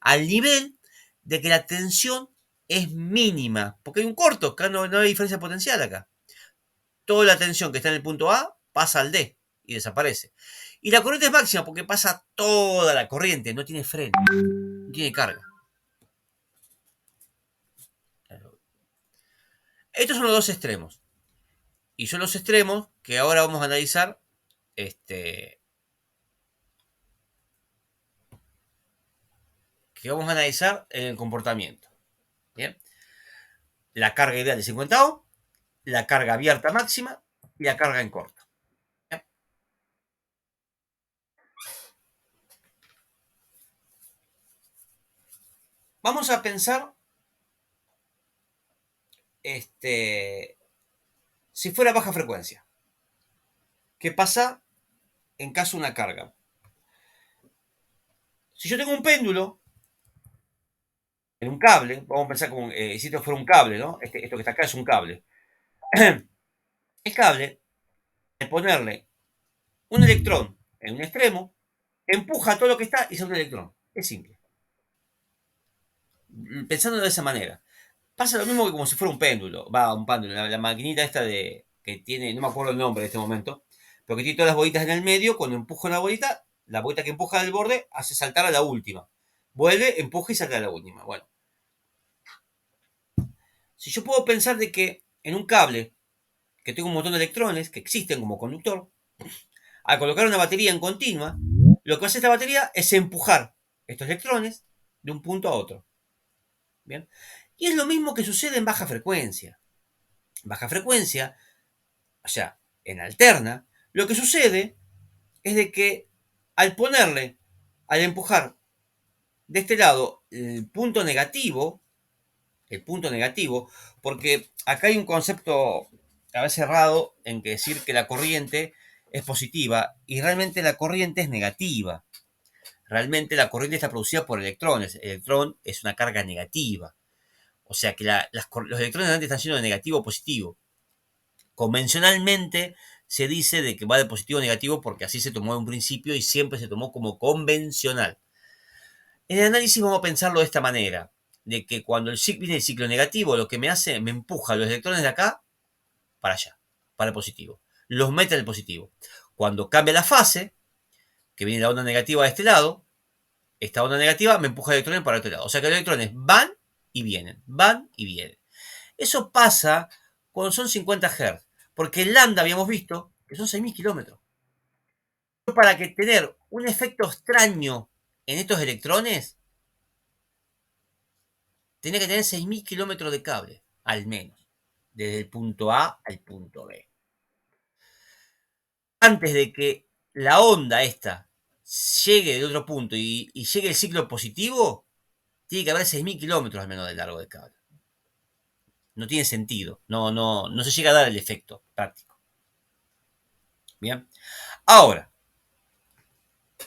al nivel de que la tensión es mínima, porque hay un corto, acá no hay diferencia potencial acá. Toda la tensión que está en el punto A pasa al D y desaparece. Y la corriente es máxima porque pasa toda la corriente, no tiene freno, no tiene carga. Estos son los dos extremos. Y son los extremos que ahora vamos a analizar. Que vamos a analizar en el comportamiento. Bien. La carga ideal de 50 ohm, la carga abierta máxima y la carga en corto. Bien. Vamos a pensar si fuera baja frecuencia. ¿Qué pasa en caso de una carga? Si yo tengo un péndulo en un cable, vamos a pensar como si esto fuera un cable, ¿no? Esto que está acá es un cable. El cable, al ponerle un electrón en un extremo, empuja todo lo que está y sale un electrón. Es simple. Pensando de esa manera. Pasa lo mismo que como si fuera un péndulo. Va, un péndulo. La maquinita esta de que tiene, no me acuerdo el nombre en este momento, pero que tiene todas las bolitas en el medio. Cuando empuja una bolita, la bolita que empuja del borde hace saltar a la última. Vuelve, empuja y salta a la última. Bueno, si yo puedo pensar de que en un cable que tengo un montón de electrones que existen como conductor, al colocar una batería en continua, lo que hace esta batería es empujar estos electrones de un punto a otro. ¿Bien? Y es lo mismo que sucede en baja frecuencia. En baja frecuencia, o sea, en alterna, lo que sucede es de que al ponerle, al empujar de este lado el punto negativo, porque acá hay un concepto a veces errado en que decir que la corriente es positiva y realmente la corriente es negativa. Realmente la corriente está producida por electrones. El electrón es una carga negativa. O sea que los electrones antes están llenos de negativo o positivo. Convencionalmente se dice de que va de positivo a negativo porque así se tomó en un principio y siempre se tomó como convencional. En el análisis vamos a pensarlo de esta manera, de que cuando viene el ciclo negativo, lo que me hace, me empuja los electrones de acá para allá, para el positivo. Los mete en el positivo. Cuando cambia la fase, que viene la onda negativa de este lado, esta onda negativa me empuja electrones para el otro lado. O sea que los electrones van y vienen, van y vienen. Eso pasa cuando son 50 Hz, porque el lambda habíamos visto que son 6.000 kilómetros. Para que tener un efecto extraño en estos electrones, tenía que tener 6.000 kilómetros de cable, al menos, desde el punto A al punto B. Antes de que la onda esta llegue de otro punto y llegue el ciclo positivo, tiene que haber 6.000 kilómetros al menos de largo de cable. No tiene sentido, no se llega a dar el efecto práctico. Bien, ahora,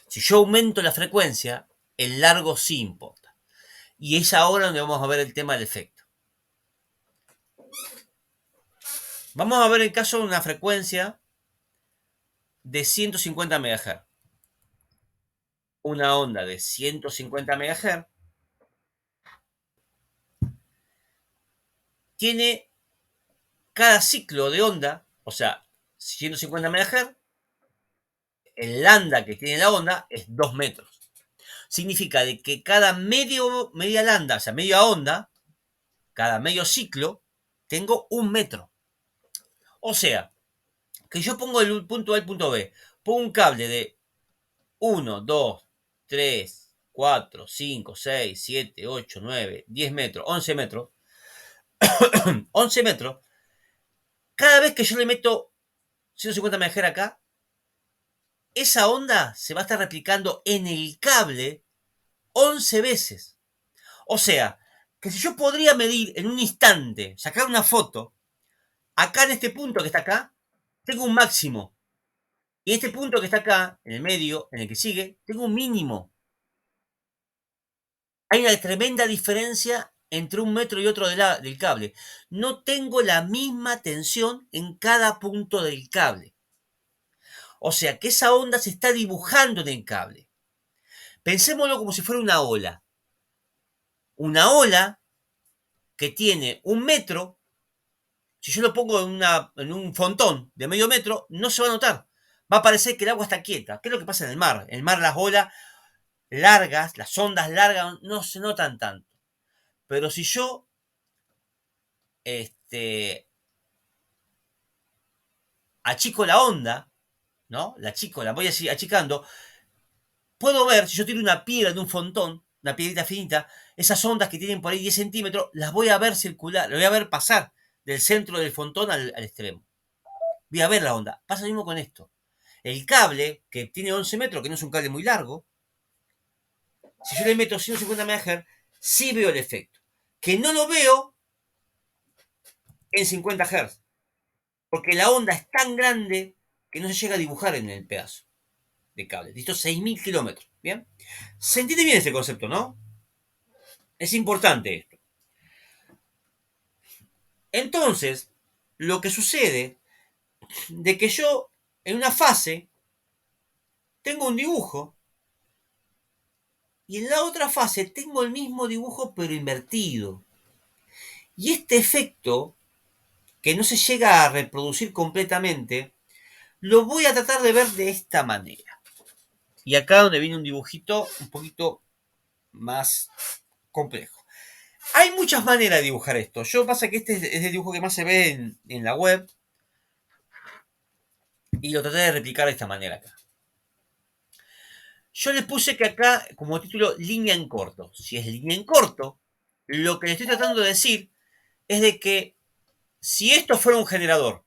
si yo aumento la frecuencia, el largo sí importa. Y es ahora donde vamos a ver el tema del efecto. Vamos a ver el caso de una frecuencia de 150 MHz. Una onda de 150 MHz tiene cada ciclo de onda, o sea, 150 MHz, el lambda que tiene la onda es 2 metros. Significa de que cada media lambda, o sea, media onda, cada medio ciclo, tengo 1 metro. O sea, que yo pongo el punto A al punto B, pongo un cable de 1, 2, 3, 4, 5, 6, 7, 8, 9, 10 metros, 11 metros, 11 metros, cada vez que yo le meto 150 MHz acá, esa onda se va a estar replicando en el cable 11 veces. O sea, que si yo podría medir en un instante, sacar una foto, acá en este punto que está acá, tengo un máximo. Y en este punto que está acá, en el medio, en el que sigue, tengo un mínimo. Hay una tremenda diferencia entre un metro y otro del cable. No tengo la misma tensión en cada punto del cable. O sea que esa onda se está dibujando en el cable. Pensémoslo como si fuera una ola. Una ola que tiene 1 metro, si yo lo pongo en un frontón de medio metro, no se va a notar. Va a parecer que el agua está quieta. ¿Qué es lo que pasa en el mar? En el mar las olas largas, las ondas largas, no se notan tanto. Pero si yo achico la onda, ¿no? La voy así achicando, puedo ver, si yo tiro una piedra de un frontón, una piedrita finita, esas ondas que tienen por ahí 10 centímetros, las voy a ver circular, las voy a ver pasar del centro del frontón al extremo. Voy a ver la onda. Pasa lo mismo con esto. El cable, que tiene 11 metros, que no es un cable muy largo, si yo le meto 150 MHz, sí veo el efecto. Que no lo veo en 50 Hz. Porque la onda es tan grande que no se llega a dibujar en el pedazo de cable. Listo, 6.000 kilómetros. ¿Bien? ¿Se entiende bien ese concepto, no? Es importante esto. Entonces, lo que sucede de que yo en una fase tengo un dibujo y en la otra fase tengo el mismo dibujo pero invertido. Y este efecto, que no se llega a reproducir completamente, lo voy a tratar de ver de esta manera. Y acá donde viene un dibujito un poquito más complejo. Hay muchas maneras de dibujar esto. Yo pasa que este es el dibujo que más se ve en la web y lo traté de replicar de esta manera acá. Yo le puse que acá, como título, línea en corto. Si es línea en corto, lo que le estoy tratando de decir es de que si esto fuera un generador,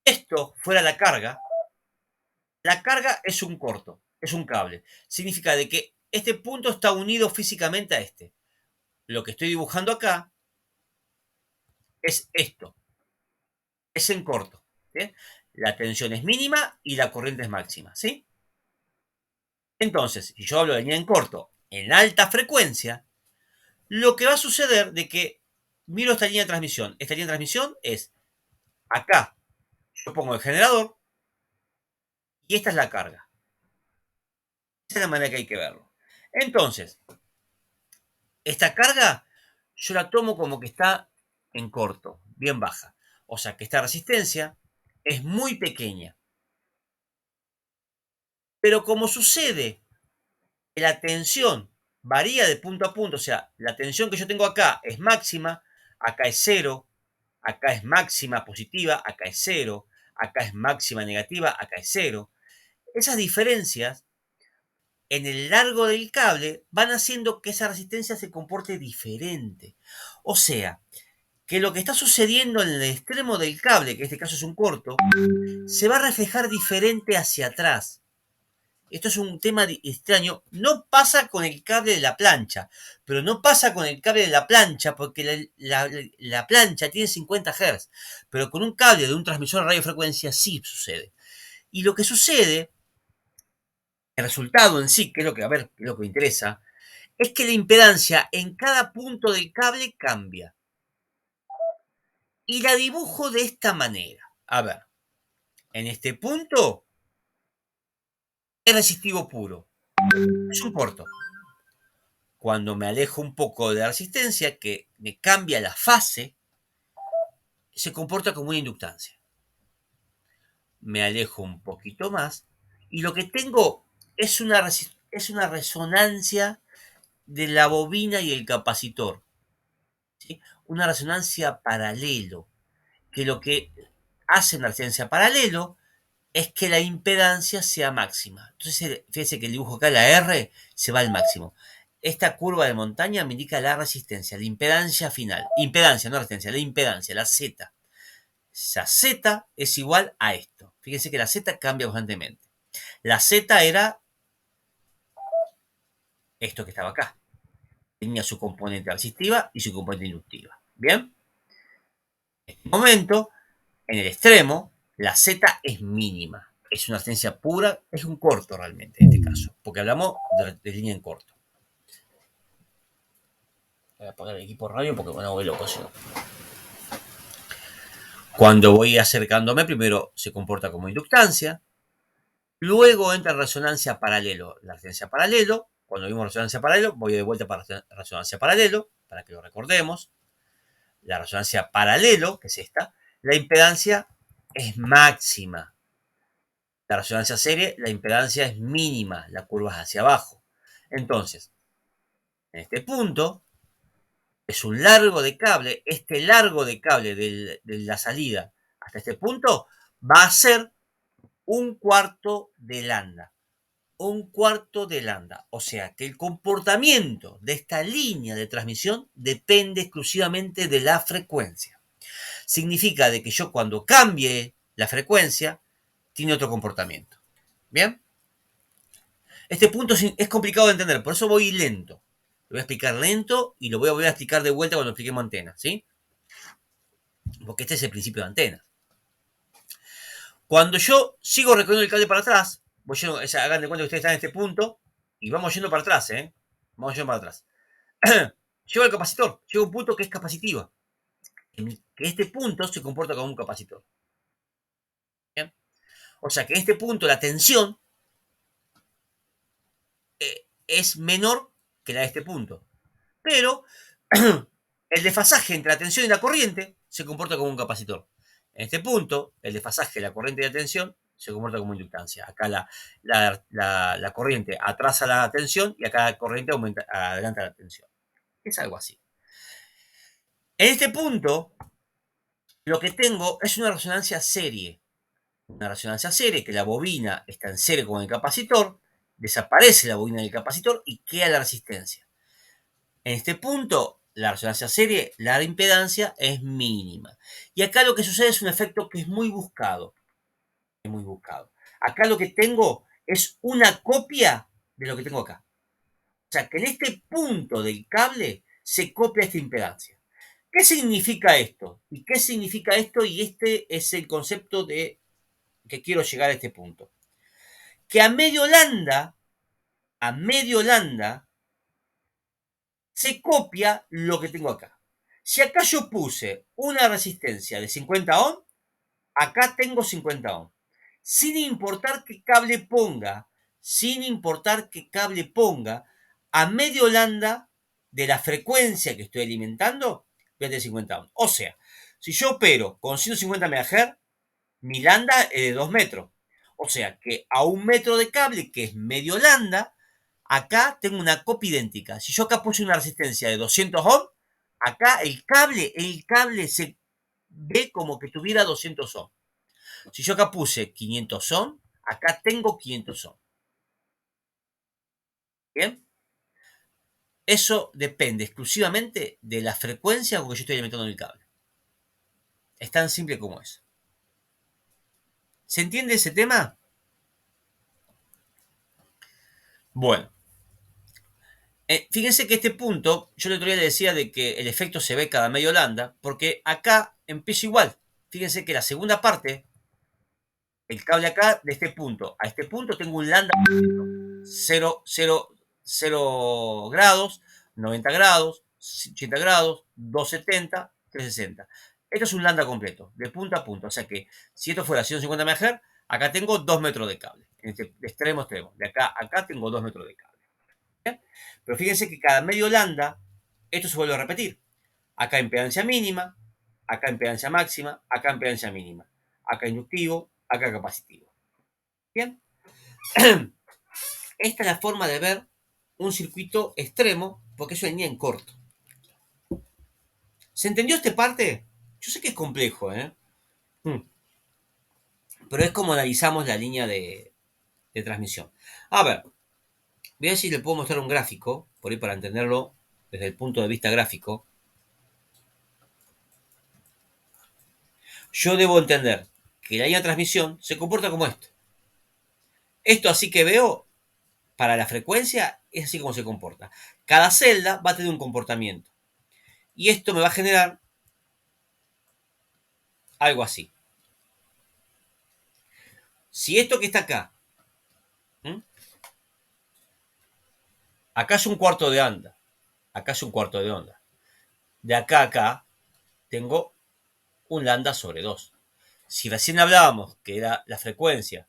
esto fuera la carga es un corto, es un cable. Significa de que este punto está unido físicamente a este. Lo que estoy dibujando acá es esto, es en corto. ¿Sí? La tensión es mínima y la corriente es máxima. ¿Sí? Entonces, si yo hablo de línea en corto en alta frecuencia, lo que va a suceder de que miro esta línea de transmisión. Esta línea de transmisión es acá. Yo pongo el generador y esta es la carga. Esa es la manera que hay que verlo. Entonces, esta carga yo la tomo como que está en corto, bien baja. O sea que esta resistencia es muy pequeña. Pero como sucede que la tensión varía de punto a punto, o sea, la tensión que yo tengo acá es máxima, acá es cero, acá es máxima positiva, acá es cero, acá es máxima negativa, acá es cero. Esas diferencias en el largo del cable van haciendo que esa resistencia se comporte diferente. O sea, que lo que está sucediendo en el extremo del cable, que en este caso es un corto, se va a reflejar diferente hacia atrás. Esto es un tema extraño. No pasa con el cable de la plancha, pero no pasa con el cable de la plancha porque la plancha tiene 50 Hz, pero con un cable de un transmisor de radiofrecuencia sí sucede. Y lo que sucede, el resultado en sí, que es lo que, a ver, que es lo que me interesa, es que la impedancia en cada punto del cable cambia. Y la dibujo de esta manera. A ver, en este punto es resistivo puro. Es un corto. Cuando me alejo un poco de la resistencia, que me cambia la fase, se comporta como una inductancia. Me alejo un poquito más y lo que tengo es una resonancia de la bobina y el capacitor. ¿Sí? Una resonancia paralelo, que lo que hace una resonancia paralelo es que la impedancia sea máxima. Entonces, fíjense que el dibujo acá, la R, se va al máximo. Esta curva de montaña me indica la resistencia, la impedancia final. Impedancia, no resistencia, la impedancia, la Z. Esa Z es igual a esto. Fíjense que la Z cambia constantemente. La Z era esto que estaba acá. Tenía su componente resistiva y su componente inductiva. ¿Bien? En este momento, en el extremo, la Z es mínima. Es una resistencia pura, es un corto realmente en este caso, porque hablamos de línea en corto. Voy a poner el equipo radio porque bueno, voy loco. ¿Sí? Cuando voy acercándome, primero se comporta como inductancia, luego entra en resonancia paralelo. La resonancia paralelo, cuando vimos resonancia paralelo, voy de vuelta para resonancia paralelo, para que lo recordemos. La resonancia paralelo, que es esta, la impedancia es máxima. La resonancia serie, la impedancia es mínima, la curva es hacia abajo. Entonces, en este punto, es un largo de cable. Este largo de cable de la salida hasta este punto va a ser un cuarto de lambda. Un cuarto de lambda. O sea que el comportamiento de esta línea de transmisión depende exclusivamente de la frecuencia. Significa de que yo cuando cambie la frecuencia, tiene otro comportamiento. ¿Bien? Este punto es complicado de entender, por eso voy lento. Lo voy a explicar lento y lo voy a volver a explicar de vuelta cuando expliquemos antenas, ¿sí? Porque este es el principio de antenas. Cuando yo sigo recorriendo el cable para atrás, hagan de cuenta que ustedes están en este punto y vamos yendo para atrás, ¿eh? Vamos yendo para atrás. Llego al capacitor, llego a un punto que es capacitiva, que este punto se comporta como un capacitor. ¿Bien? O sea que en este punto la tensión es menor que la de este punto. Pero el desfasaje entre la tensión y la corriente se comporta como un capacitor. En este punto, el desfasaje de la corriente y la tensión se comporta como inductancia. Acá la corriente atrasa la tensión y acá la corriente adelanta la tensión. Es algo así. En este punto, lo que tengo es una resonancia serie. Una resonancia serie que la bobina está en serie con el capacitor, desaparece la bobina del capacitor y queda la resistencia. En este punto, la resonancia serie, la impedancia es mínima. Y acá lo que sucede es un efecto que es muy buscado. Es muy buscado. Acá lo que tengo es una copia de lo que tengo acá. O sea, que en este punto del cable se copia esta impedancia. ¿Qué significa esto? ¿Y qué significa esto? Y este es el concepto de que quiero llegar a este punto. Que a medio lambda, se copia lo que tengo acá. Si acá yo puse una resistencia de 50 ohm, acá tengo 50 ohm. Sin importar qué cable ponga, sin importar qué cable ponga, a medio lambda de la frecuencia que estoy alimentando, voy a tener 50 ohm. O sea, si yo opero con 150 MHz, mi lambda es de 2 metros. O sea que a 1 metro de cable, que es medio lambda, acá tengo una copia idéntica. Si yo acá puse una resistencia de 200 ohm, acá el cable se ve como que tuviera 200 ohm. Si yo acá puse 500 ohm, acá tengo 500 ohm. ¿Bien? Eso depende exclusivamente de la frecuencia con que yo estoy alimentando el cable. Es tan simple como eso. ¿Se entiende ese tema? Bueno, fíjense que este punto, yo el otro día le decía de que el efecto se ve cada medio lambda, porque acá empiezo igual. Fíjense que la segunda parte, el cable acá, de este punto a este punto, tengo un lambda 0, 0, 0 grados, 90 grados, 80 grados, 270, 360. Esto es un lambda completo, de punta a punta. O sea que si esto fuera 150 MHz, acá tengo 2 metros de cable. En este, de extremo a extremo. De acá a acá tengo 2 metros de cable. ¿Bien? Pero fíjense que cada medio lambda, esto se vuelve a repetir. Acá impedancia mínima, acá impedancia máxima, acá impedancia mínima. Acá inductivo, acá capacitivo. Bien. Esta es la forma de ver un circuito extremo, porque eso venía en corto. ¿Se entendió esta parte? Yo sé que es complejo, ¿eh? Pero es como analizamos la línea de transmisión. A ver, voy a ver si le puedo mostrar un gráfico, por ahí para entenderlo desde el punto de vista gráfico. Yo debo entender que la línea de transmisión se comporta como esto. Esto así que veo, para la frecuencia, es así como se comporta. Cada celda va a tener un comportamiento. Y esto me va a generar algo así. Si esto que está acá, acá es un cuarto de onda, acá es un cuarto de onda. De acá a acá tengo un lambda sobre 2. Si recién hablábamos que era la frecuencia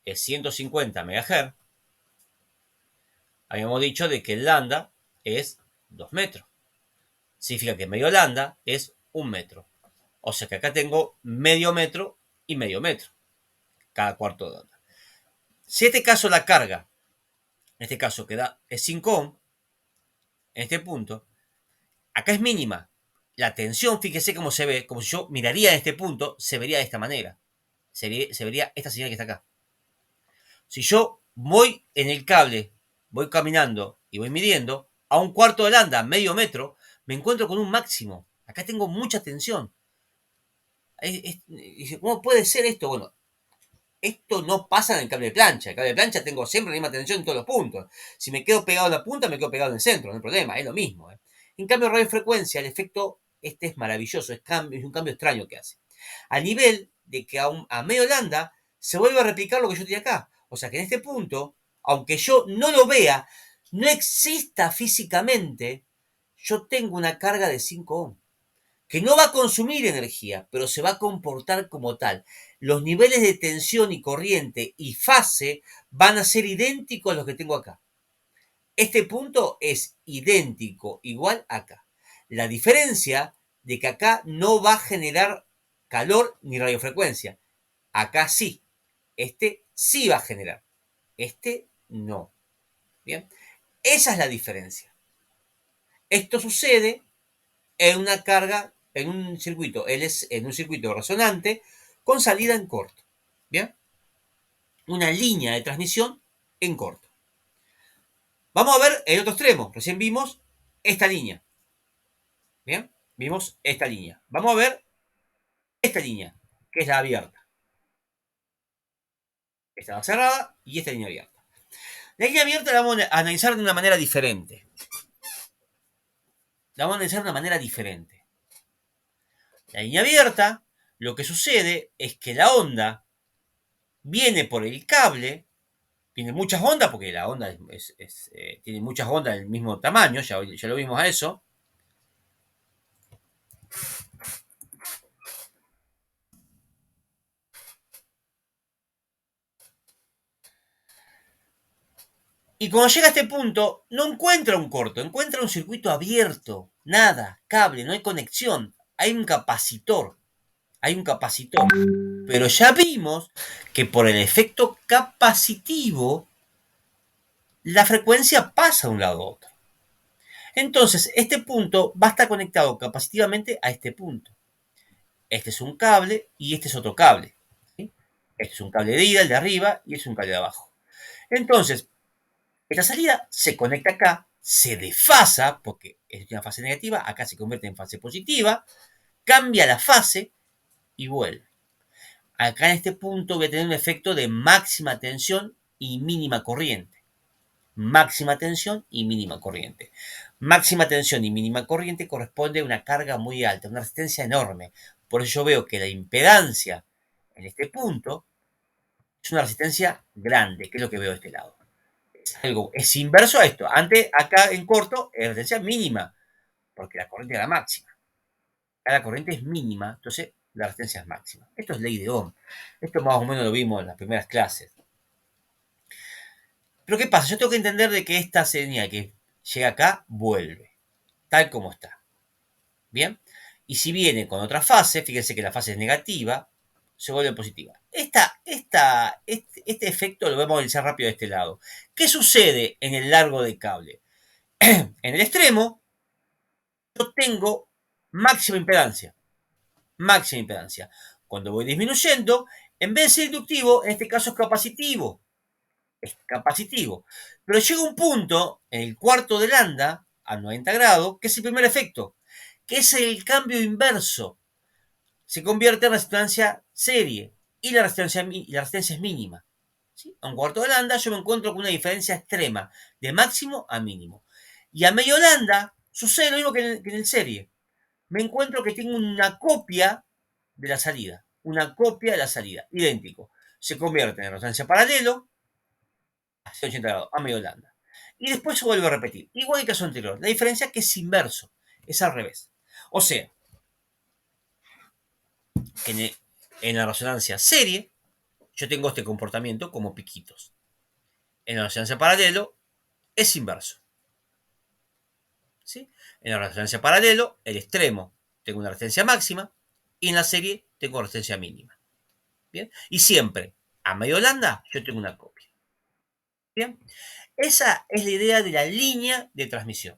es 150 MHz, habíamos dicho de que el lambda es 2 metros. Significa que medio lambda es 1 metro. O sea que acá tengo medio metro y medio metro cada cuarto de onda. Si en este caso la carga, en este caso queda es 5 ohm, en este punto, acá es mínima. La tensión, fíjese cómo se ve, como si yo miraría en este punto, se vería de esta manera. Se vería esta señal que está acá. Si yo voy en el cable, voy caminando y voy midiendo, a un cuarto de lambda, medio metro, me encuentro con un máximo. Acá tengo mucha tensión. ¿Cómo puede ser esto? Bueno, esto no pasa en el cable de plancha. El cable de plancha tengo siempre la misma tensión en todos los puntos. Si me quedo pegado en la punta, me quedo pegado en el centro, no hay problema, es lo mismo. En cambio, radiofrecuencia, el efecto este es maravilloso, es un cambio extraño que hace. A nivel de que a medio lambda se vuelve a replicar lo que yo tenía acá. O sea que en este punto, aunque yo no lo vea, no exista físicamente yo tengo una carga de 5 ohms, que no va a consumir energía, pero se va a comportar como tal. Los niveles de tensión y corriente y fase van a ser idénticos a los que tengo acá. Este punto es idéntico, igual acá. La diferencia de que acá no va a generar calor ni radiofrecuencia. Acá sí. Este sí va a generar. Este no. Bien. Esa es la diferencia. Esto sucede en una carga, en un circuito, en un circuito resonante con salida en corto. Bien. Una línea de transmisión en corto. Vamos a ver el otro extremo. Recién vimos esta línea. Bien. Vimos esta línea. Vamos a ver esta línea, que es la abierta. Esta va cerrada y esta línea abierta. La línea abierta la vamos a analizar de una manera diferente. La vamos a analizar de una manera diferente. La línea abierta, lo que sucede es que la onda viene por el cable, tiene muchas ondas, porque la onda tiene muchas ondas del mismo tamaño, ya lo vimos a eso. Y cuando llega a este punto, no encuentra un corto, encuentra un circuito abierto, nada, cable, no hay conexión, hay un capacitor, Pero ya vimos que por el efecto capacitivo, la frecuencia pasa de un lado a otro. Entonces, este punto va a estar conectado capacitivamente a este punto. Este es un cable y este es otro cable. ¿Sí? Este es un cable de ida, el de arriba, y este es un cable de abajo. Entonces, esta salida se conecta acá, se desfasa, porque es una fase negativa, acá se convierte en fase positiva, cambia la fase y vuelve. Acá en este punto voy a tener un efecto de máxima tensión y mínima corriente. Máxima tensión y mínima corriente. Máxima tensión y mínima corriente corresponde a una carga muy alta, una resistencia enorme. Por eso yo veo que la impedancia en este punto es una resistencia grande, que es lo que veo de este lado. Es inverso a esto. Antes, acá en corto, es resistencia mínima, porque la corriente era máxima. Acá la corriente es mínima, entonces la resistencia es máxima. Esto es ley de Ohm. Esto más o menos lo vimos en las primeras clases. Pero ¿qué pasa? Yo tengo que entender de que esta señal que llega acá vuelve, tal como está. ¿Bien? Y si viene con otra fase, fíjense que la fase es negativa, se vuelve positiva. Este efecto lo vamos a analizar rápido de este lado. ¿Qué sucede en el largo del cable? En el extremo, yo tengo máxima impedancia. Máxima impedancia. Cuando voy disminuyendo, en vez de ser inductivo, en este caso es capacitivo. Es capacitivo. Pero llega un punto, en el cuarto de lambda, a 90 grados, que es el primer efecto, que es el cambio inverso. Se convierte en resistencia serie y la resistencia es mínima. ¿Sí? A un cuarto de lambda yo me encuentro con una diferencia extrema, de máximo a mínimo. Y a medio lambda sucede lo mismo que en el serie. Me encuentro que tengo una copia de la salida. Una copia de la salida, idéntico. Se convierte en resonancia paralelo, a 180 grados, a medio lambda. Y después se vuelve a repetir, igual que el caso anterior. La diferencia es que es inverso, es al revés. O sea, en la resonancia serie, yo tengo este comportamiento como piquitos. En la resonancia paralelo, es inverso. ¿Sí? En la resonancia paralelo, el extremo, tengo una resistencia máxima, y en la serie tengo resistencia mínima. ¿Bien? Y siempre, a medio lambda, yo tengo una copia. ¿Bien? Esa es la idea de la línea de transmisión.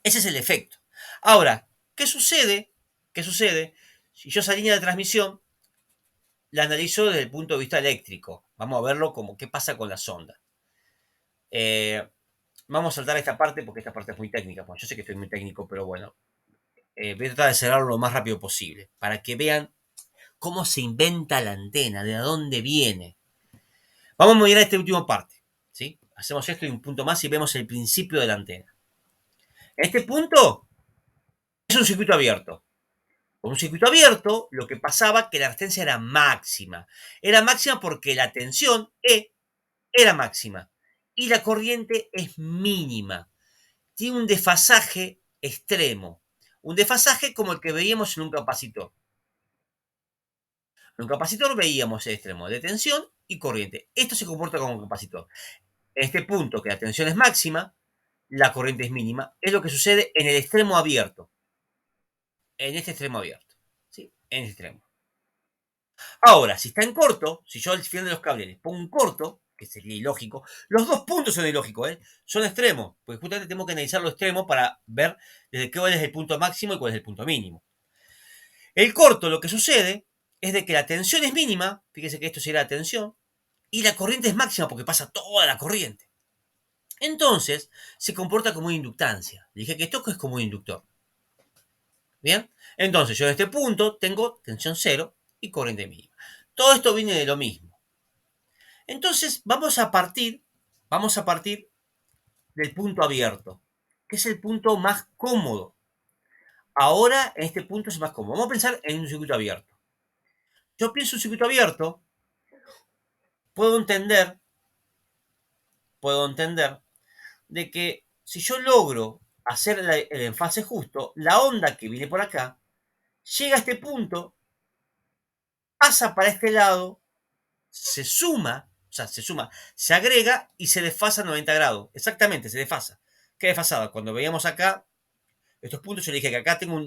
Ese es el efecto. Ahora, ¿qué sucede? ¿Qué sucede si yo esa línea de transmisión la analizo desde el punto de vista eléctrico? Vamos a verlo como qué pasa con las ondas. Vamos a saltar esta parte porque esta parte es muy técnica. Bueno, yo sé que estoy muy técnico, pero bueno, voy a tratar de cerrarlo lo más rápido posible para que vean cómo se inventa la antena, de dónde viene. Vamos a mirar esta última parte. ¿Sí? Hacemos esto y un punto más y vemos el principio de la antena. Este punto es un circuito abierto. Con un circuito abierto, lo que pasaba que la resistencia era máxima. Era máxima porque la tensión E era máxima y la corriente es mínima. tiene un desfasaje extremo. Un desfasaje como el que veíamos en un capacitor. En un capacitor veíamos el extremo de tensión y corriente. Esto se comporta como un capacitor. En este punto, que la tensión es máxima, la corriente es mínima, es lo que sucede en el extremo abierto. En este extremo abierto. ¿Sí? En este extremo. Ahora, si está en corto, si yo al final de los cables les pongo un corto, que sería ilógico, los dos puntos son ilógicos, ¿eh? Son extremos, porque justamente tenemos que analizar los extremos para ver desde cuál es el punto máximo y cuál es el punto mínimo. El corto, lo que sucede es de que la tensión es mínima, fíjese que esto sería la tensión, y la corriente es máxima porque pasa toda la corriente. Entonces, se comporta como una inductancia. Dije que esto es como un inductor. ¿Bien? Entonces, yo en este punto tengo tensión cero y corriente mínima. Todo esto viene de lo mismo. Entonces, vamos a partir del punto abierto, que es el punto más cómodo. Ahora, en este punto es más cómodo. Vamos a pensar en un circuito abierto. Yo pienso un circuito abierto, puedo entender, de que si yo logro hacer el enfase justo, la onda que viene por acá llega a este punto, pasa para este lado, se agrega y se desfasa a 90 grados. Exactamente, se desfasa. ¿Qué desfasada? Cuando veíamos acá, estos puntos, yo le dije que acá tengo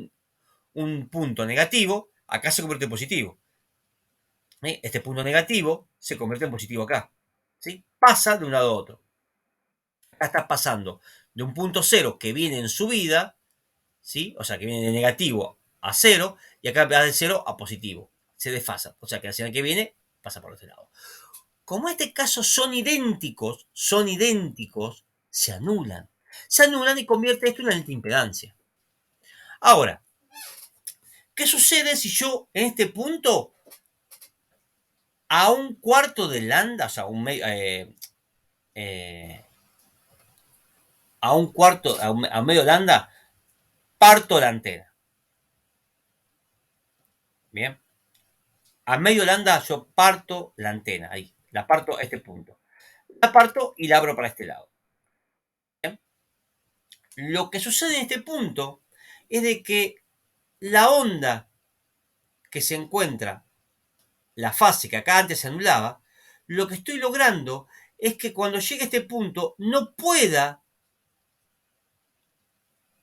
un punto negativo, acá se convierte en positivo. ¿Sí? Este punto negativo se convierte en positivo acá. ¿Sí? Pasa de un lado a otro. Acá está pasando de un punto cero que viene en subida, ¿sí? O sea, que viene de negativo a cero, y acá va de cero a positivo. Se desfasa. O sea, que la señal que viene pasa por este lado. Como en este caso son idénticos, se anulan. Se anulan y convierte esto en una antiimpedancia. Ahora, ¿qué sucede si yo en este punto a un cuarto de lambda, o sea, eh, a medio lambda, parto la antena? Bien. A medio lambda yo parto la antena, ahí, la parto a este punto. La parto y la abro para este lado. Bien. Lo que sucede en este punto es de que la onda que se encuentra, la fase que acá antes se anulaba, lo que estoy logrando es que cuando llegue a este punto no pueda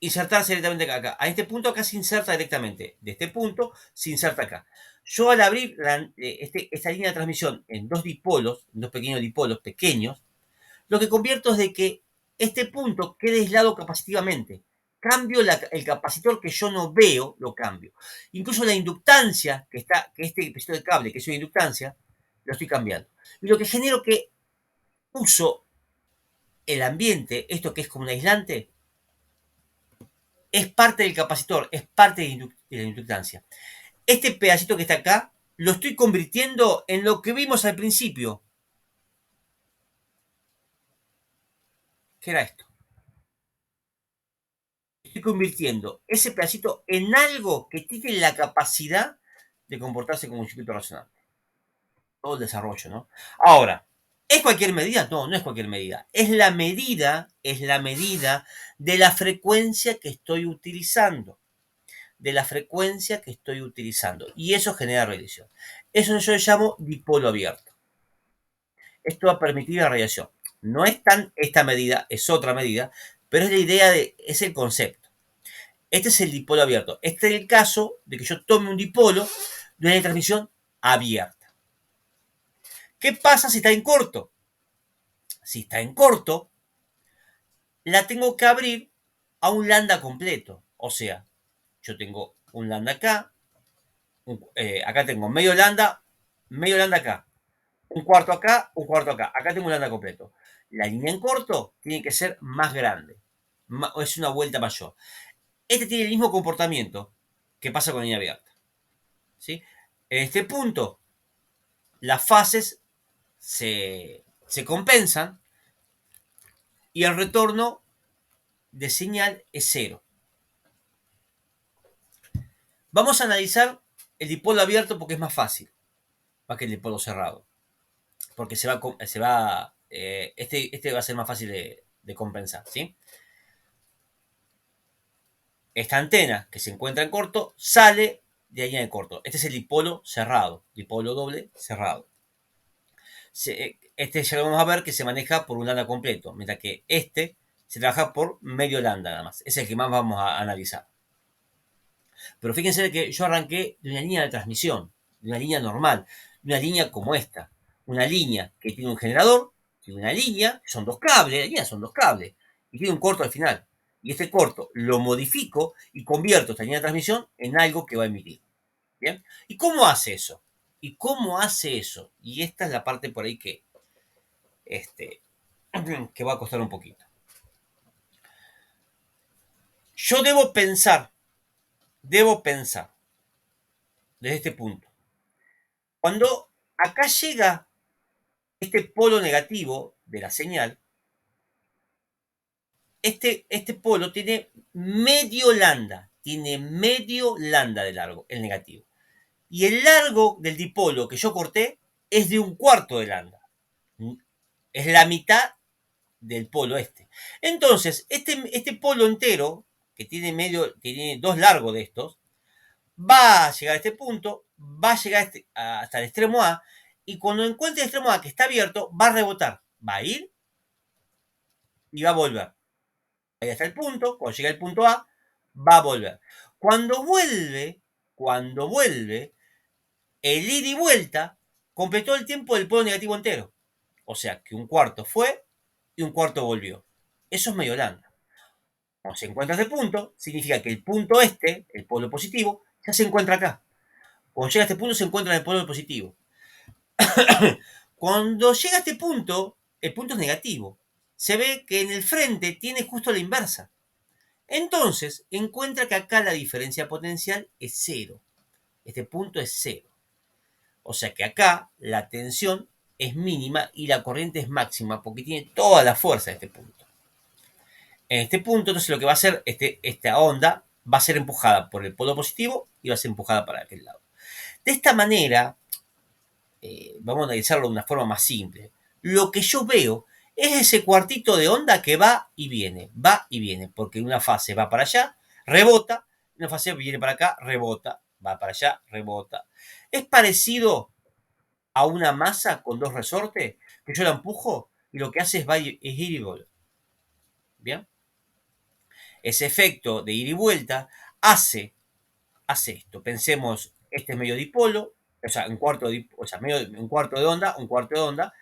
insertarse directamente acá. A este punto acá se inserta directamente. De este punto se inserta acá. Yo al abrir esta línea de transmisión en dos dipolos, en dos pequeños dipolos pequeños, lo que convierto es de que este punto quede aislado capacitivamente. Cambio el capacitor que yo no veo, lo cambio. Incluso la inductancia que este pedacito de cable, que es una inductancia, lo estoy cambiando. Y lo que genero que uso el ambiente, esto que es como un aislante, es parte del capacitor, es parte de la inductancia. Este pedacito que está acá, lo estoy convirtiendo en lo que vimos al principio. ¿Qué era esto? Estoy convirtiendo ese pedacito en algo que tiene la capacidad de comportarse como un circuito razonable. Todo el desarrollo, ¿no? Ahora, ¿es cualquier medida? No, no es cualquier medida. Es la medida de la frecuencia que estoy utilizando. De la frecuencia que estoy utilizando. Y eso genera radiación. Eso yo le llamo dipolo abierto. Esto va a permitir la radiación. No es tan esta medida, es otra medida, pero es la idea es el concepto. Este es el dipolo abierto. Este es el caso de que yo tome un dipolo de una transmisión abierta. ¿Qué pasa si está en corto? Si está en corto, la tengo que abrir a un lambda completo. O sea, yo tengo un lambda acá, acá tengo medio lambda acá, un cuarto acá, un cuarto acá. Acá tengo un lambda completo. La línea en corto tiene que ser más grande. Es una vuelta mayor. Este tiene el mismo comportamiento que pasa con la línea abierta. ¿Sí? En este punto, las fases se compensan y el retorno de señal es cero. Vamos a analizar el dipolo abierto porque es más fácil, más que el dipolo cerrado. Porque este va a ser más fácil de compensar, ¿sí? esta antena que se encuentra en corto sale de la línea de corto. Este es el dipolo cerrado, dipolo doble cerrado. Este ya lo vamos a ver que se maneja por un lambda completo, mientras que este se trabaja por medio lambda nada más. Es el que más vamos a analizar. Pero fíjense que yo arranqué de una línea de transmisión, de una línea normal, de una línea como esta. Una línea que tiene un generador, tiene una línea, son dos cables, la línea son dos cables, y tiene un corto al final. Y este corto lo modifico y convierto esta línea de transmisión en algo que va a emitir. ¿Bien? ¿Y cómo hace eso? ¿Y cómo hace eso? Y esta es la parte por ahí que va a costar un poquito. Yo debo pensar desde este punto. Cuando acá llega este polo negativo de la señal, este polo tiene medio lambda de largo, el negativo. Y el largo del dipolo que yo corté es de un cuarto de lambda. Es la mitad del polo este. Entonces, este polo entero, que tiene dos largos de estos, va a llegar a este punto, va a llegar hasta el extremo A, y cuando encuentre el extremo A que está abierto, va a rebotar, va a ir y va a volver. Ahí está el punto, cuando llega al punto A, va a volver. Cuando vuelve, el ida y vuelta completó el tiempo del polo negativo entero. O sea que un cuarto fue y un cuarto volvió. Eso es medio lambda. Cuando se encuentra este punto, significa que el punto este, el polo positivo, ya se encuentra acá. Cuando llega a este punto, se encuentra en el polo positivo. Cuando llega a este punto, el punto es negativo. Se ve que en el frente tiene justo la inversa. Entonces, encuentra que acá la diferencia potencial es cero. Este punto es cero. O sea que acá la tensión es mínima y la corriente es máxima porque tiene toda la fuerza de este punto. En este punto, entonces lo que va a hacer esta onda va a ser empujada por el polo positivo y va a ser empujada para aquel lado. De esta manera, vamos a analizarlo de una forma más simple. Lo que yo veo es ese cuartito de onda que va y viene, porque una fase va para allá, rebota, una fase viene para acá, rebota, va para allá, rebota. Es parecido a una masa con dos resortes que yo la empujo y lo que hace es ir y volver. ¿Bien? Ese efecto de ir y vuelta hace esto. Pensemos, este es medio dipolo, o sea, un cuarto de onda, un cuarto de onda.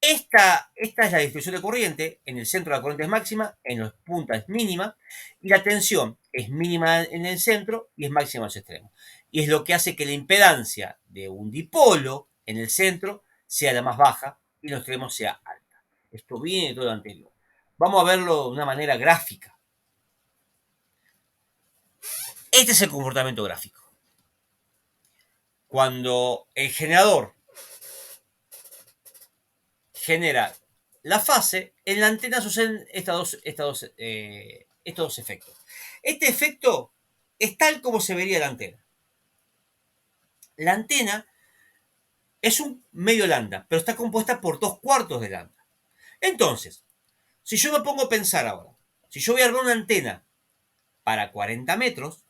Esta es la distribución de corriente, en el centro la corriente es máxima, en las puntas es mínima, y la tensión es mínima en el centro y es máxima en los extremos. Y es lo que hace que la impedancia de un dipolo en el centro sea la más baja y en los extremos sea alta. Esto viene de todo lo anterior. Vamos a verlo de una manera gráfica. Este es el comportamiento gráfico. Cuando el generador genera la fase, en la antena suceden estos dos efectos. Este efecto es tal como se vería la antena. La antena es un medio lambda, pero está compuesta por dos cuartos de lambda. Entonces, si yo me pongo a pensar ahora, si yo voy a armar una antena para 40 metros,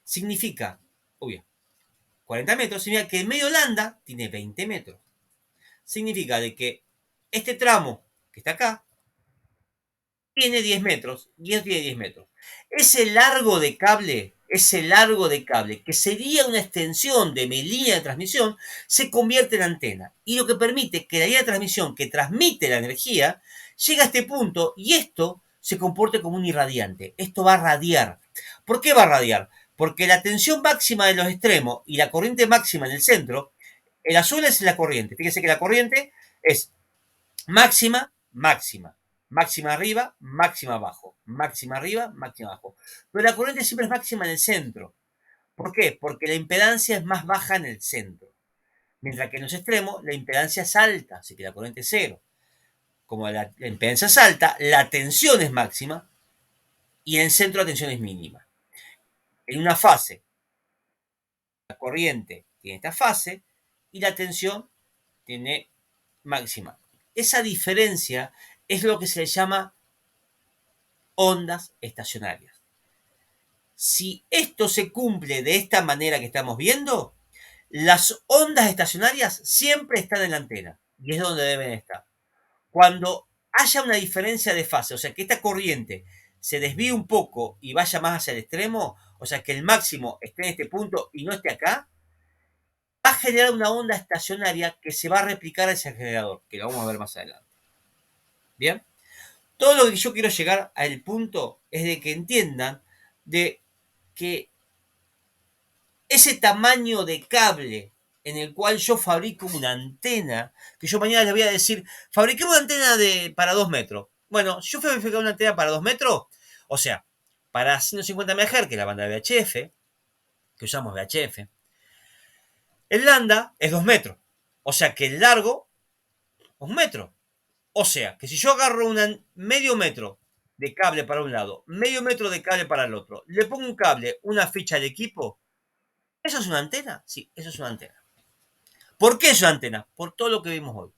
significa, 40 metros significa que el medio lambda tiene 20 metros. Significa de que este tramo que está acá tiene 10 metros y esto tiene 10 metros. Ese largo de cable, que sería una extensión de mi línea de transmisión, se convierte en antena. Y lo que permite que la línea de transmisión que transmite la energía llegue a este punto y esto se comporte como un irradiante. Esto va a radiar. ¿Por qué va a radiar? Porque la tensión máxima de los extremos y la corriente máxima en el centro, el azul es la corriente. Fíjense que la corriente es máxima, máxima. Máxima arriba, máxima abajo. Máxima arriba, máxima abajo. Pero la corriente siempre es máxima en el centro. ¿Por qué? Porque la impedancia es más baja en el centro. Mientras que en los extremos la impedancia es alta, así que la corriente es cero. Como la impedancia es alta, la tensión es máxima y en el centro la tensión es mínima. En una fase, la corriente tiene esta fase y la tensión tiene máxima. Esa diferencia es lo que se le llama ondas estacionarias. Si esto se cumple de esta manera que estamos viendo, las ondas estacionarias siempre están en la antena y es donde deben estar. Cuando haya una diferencia de fase, o sea, que esta corriente se desvíe un poco y vaya más hacia el extremo, o sea, que el máximo esté en este punto y no esté acá, va a generar una onda estacionaria que se va a replicar a ese generador, que lo vamos a ver más adelante. Bien, todo lo que yo quiero llegar al punto es de que entiendan de que ese tamaño de cable en el cual yo fabrico una antena, que yo mañana les voy a decir, fabriqué una antena para 2 metros. Bueno, si yo fabriqué una antena para 2 metros, o sea, para 150 MHz, que es la banda de VHF, que usamos VHF, el lambda es 2 metros. O sea que el largo es 1 metro. O sea que si yo agarro medio metro de cable para un lado, medio metro de cable para el otro, le pongo un cable, una ficha de equipo, ¿eso es una antena? Sí, eso es una antena. ¿Por qué es una antena? Por todo lo que vimos hoy.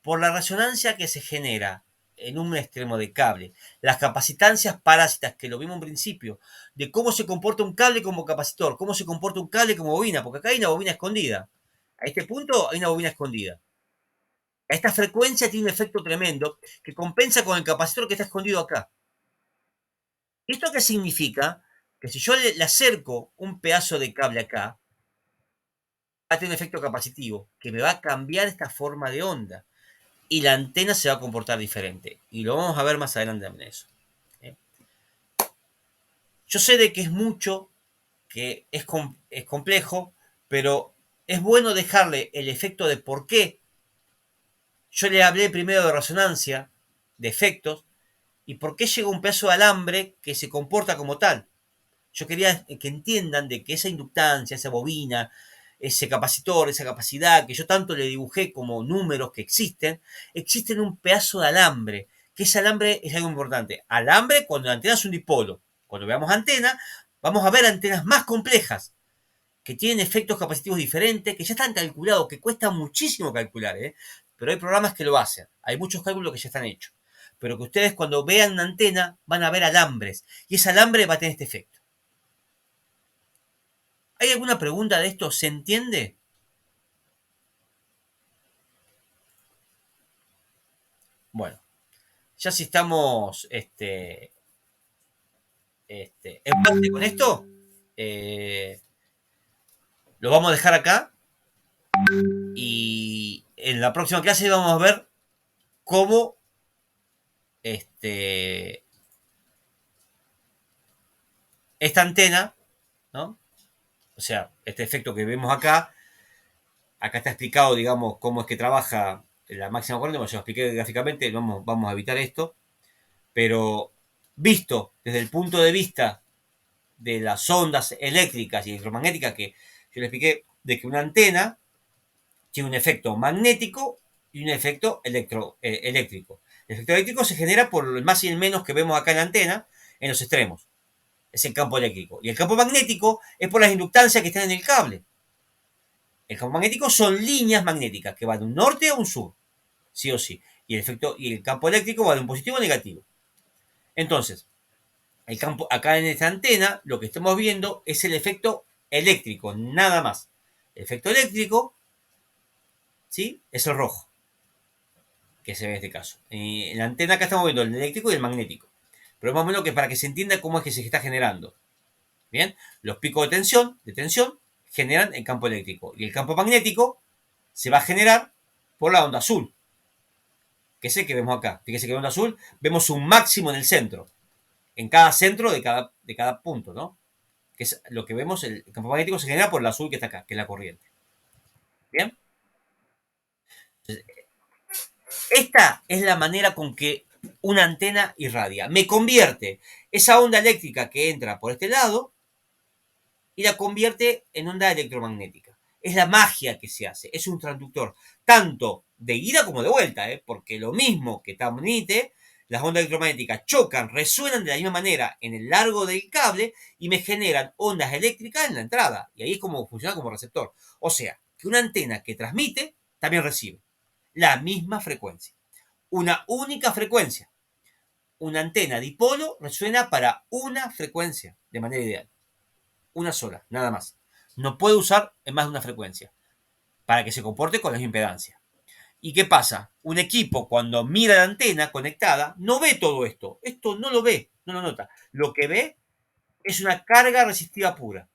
Por la resonancia que se genera en un extremo de cable, las capacitancias parásitas, que lo vimos en principio, de cómo se comporta un cable como capacitor, cómo se comporta un cable como bobina, porque acá hay una bobina escondida. A este punto hay una bobina escondida. Esta frecuencia tiene un efecto tremendo que compensa con el capacitor que está escondido acá. ¿Esto qué significa? Que si yo le acerco un pedazo de cable acá, va a tener un efecto capacitivo, que me va a cambiar esta forma de onda. Y la antena se va a comportar diferente. Y lo vamos a ver más adelante en eso. ¿Eh? Yo sé de que es mucho, que es complejo, pero es bueno dejarle el efecto de por qué. Yo le hablé primero de resonancia, de efectos, y por qué llega un pedazo de alambre que se comporta como tal. Yo quería que entiendan de que esa inductancia, esa bobina, ese capacitor, esa capacidad que yo tanto le dibujé como números que existen un pedazo de alambre, que ese alambre es algo importante. Alambre cuando la antena es un dipolo. Cuando veamos antena, vamos a ver antenas más complejas, que tienen efectos capacitivos diferentes, que ya están calculados, que cuesta muchísimo calcular, ¿eh? Pero hay programas que lo hacen. Hay muchos cálculos que ya están hechos. Pero que ustedes cuando vean una antena van a ver alambres. Y ese alambre va a tener este efecto. ¿Hay alguna pregunta de esto? ¿Se entiende? Bueno, ya si estamos en parte con esto, eh, lo vamos a dejar acá y en la próxima clase vamos a ver cómo este, esta antena, ¿no? O sea, este efecto que vemos acá está explicado, digamos, cómo es que trabaja la máxima corriente, como yo lo expliqué gráficamente, vamos a evitar esto, pero visto desde el punto de vista de las ondas eléctricas y electromagnéticas que yo le expliqué, de que una antena tiene un efecto magnético y un efecto eléctrico. El efecto eléctrico se genera por el más y el menos que vemos acá en la antena, en los extremos. Es el campo eléctrico. Y el campo magnético es por las inductancias que están en el cable. El campo magnético son líneas magnéticas que van de un norte a un sur, sí o sí. Y el campo eléctrico va de un positivo a un negativo. Entonces, el campo, acá en esta antena, lo que estamos viendo es el efecto eléctrico, nada más. El efecto eléctrico, ¿sí? Es el rojo, que se ve en este caso. En la antena acá estamos viendo el eléctrico y el magnético. Pero más o menos que para que se entienda cómo es que se está generando. Bien, los picos de tensión generan el campo eléctrico. Y el campo magnético se va a generar por la onda azul, que es el que vemos acá. Fíjense que en la onda azul vemos un máximo en el centro. En cada centro de cada punto, ¿no? Que es lo que vemos, el campo magnético se genera por el azul que está acá, que es la corriente. Bien, esta es la manera con que una antena irradia. Me convierte esa onda eléctrica que entra por este lado y la convierte en onda electromagnética. Es la magia que se hace, es un transductor, tanto de ida como de vuelta, porque lo mismo que transmite, las ondas electromagnéticas chocan, resuenan de la misma manera en el largo del cable y me generan ondas eléctricas en la entrada. Y ahí es como funciona como receptor. O sea, que una antena que transmite también recibe la misma frecuencia. Una única frecuencia. una antena dipolo resuena para una frecuencia de manera ideal. Una sola, nada más. No puede usar en más de una frecuencia para que se comporte con la impedancia. ¿Y qué pasa? Un equipo cuando mira la antena conectada no ve todo esto. Esto no lo ve, no lo nota. Lo que ve es una carga resistiva pura.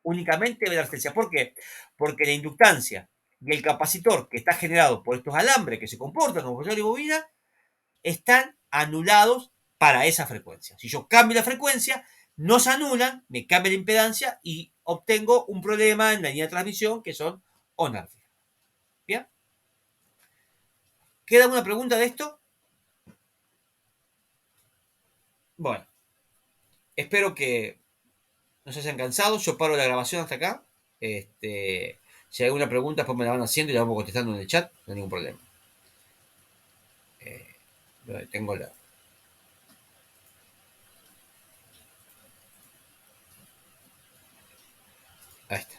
Únicamente ve la resistencia. ¿Por qué? Porque la inductancia y el capacitor que está generado por estos alambres que se comportan como profesor y bobina están anulados para esa frecuencia. Si yo cambio la frecuencia, no se anulan, me cambia la impedancia y obtengo un problema en la línea de transmisión que son ondas. ¿Bien? ¿Queda una pregunta de esto? Bueno, espero que no se hayan cansado. Yo paro la grabación hasta acá. Si hay alguna pregunta, después me la van haciendo y la vamos contestando en el chat. No hay ningún problema. Tengo la. Ahí está.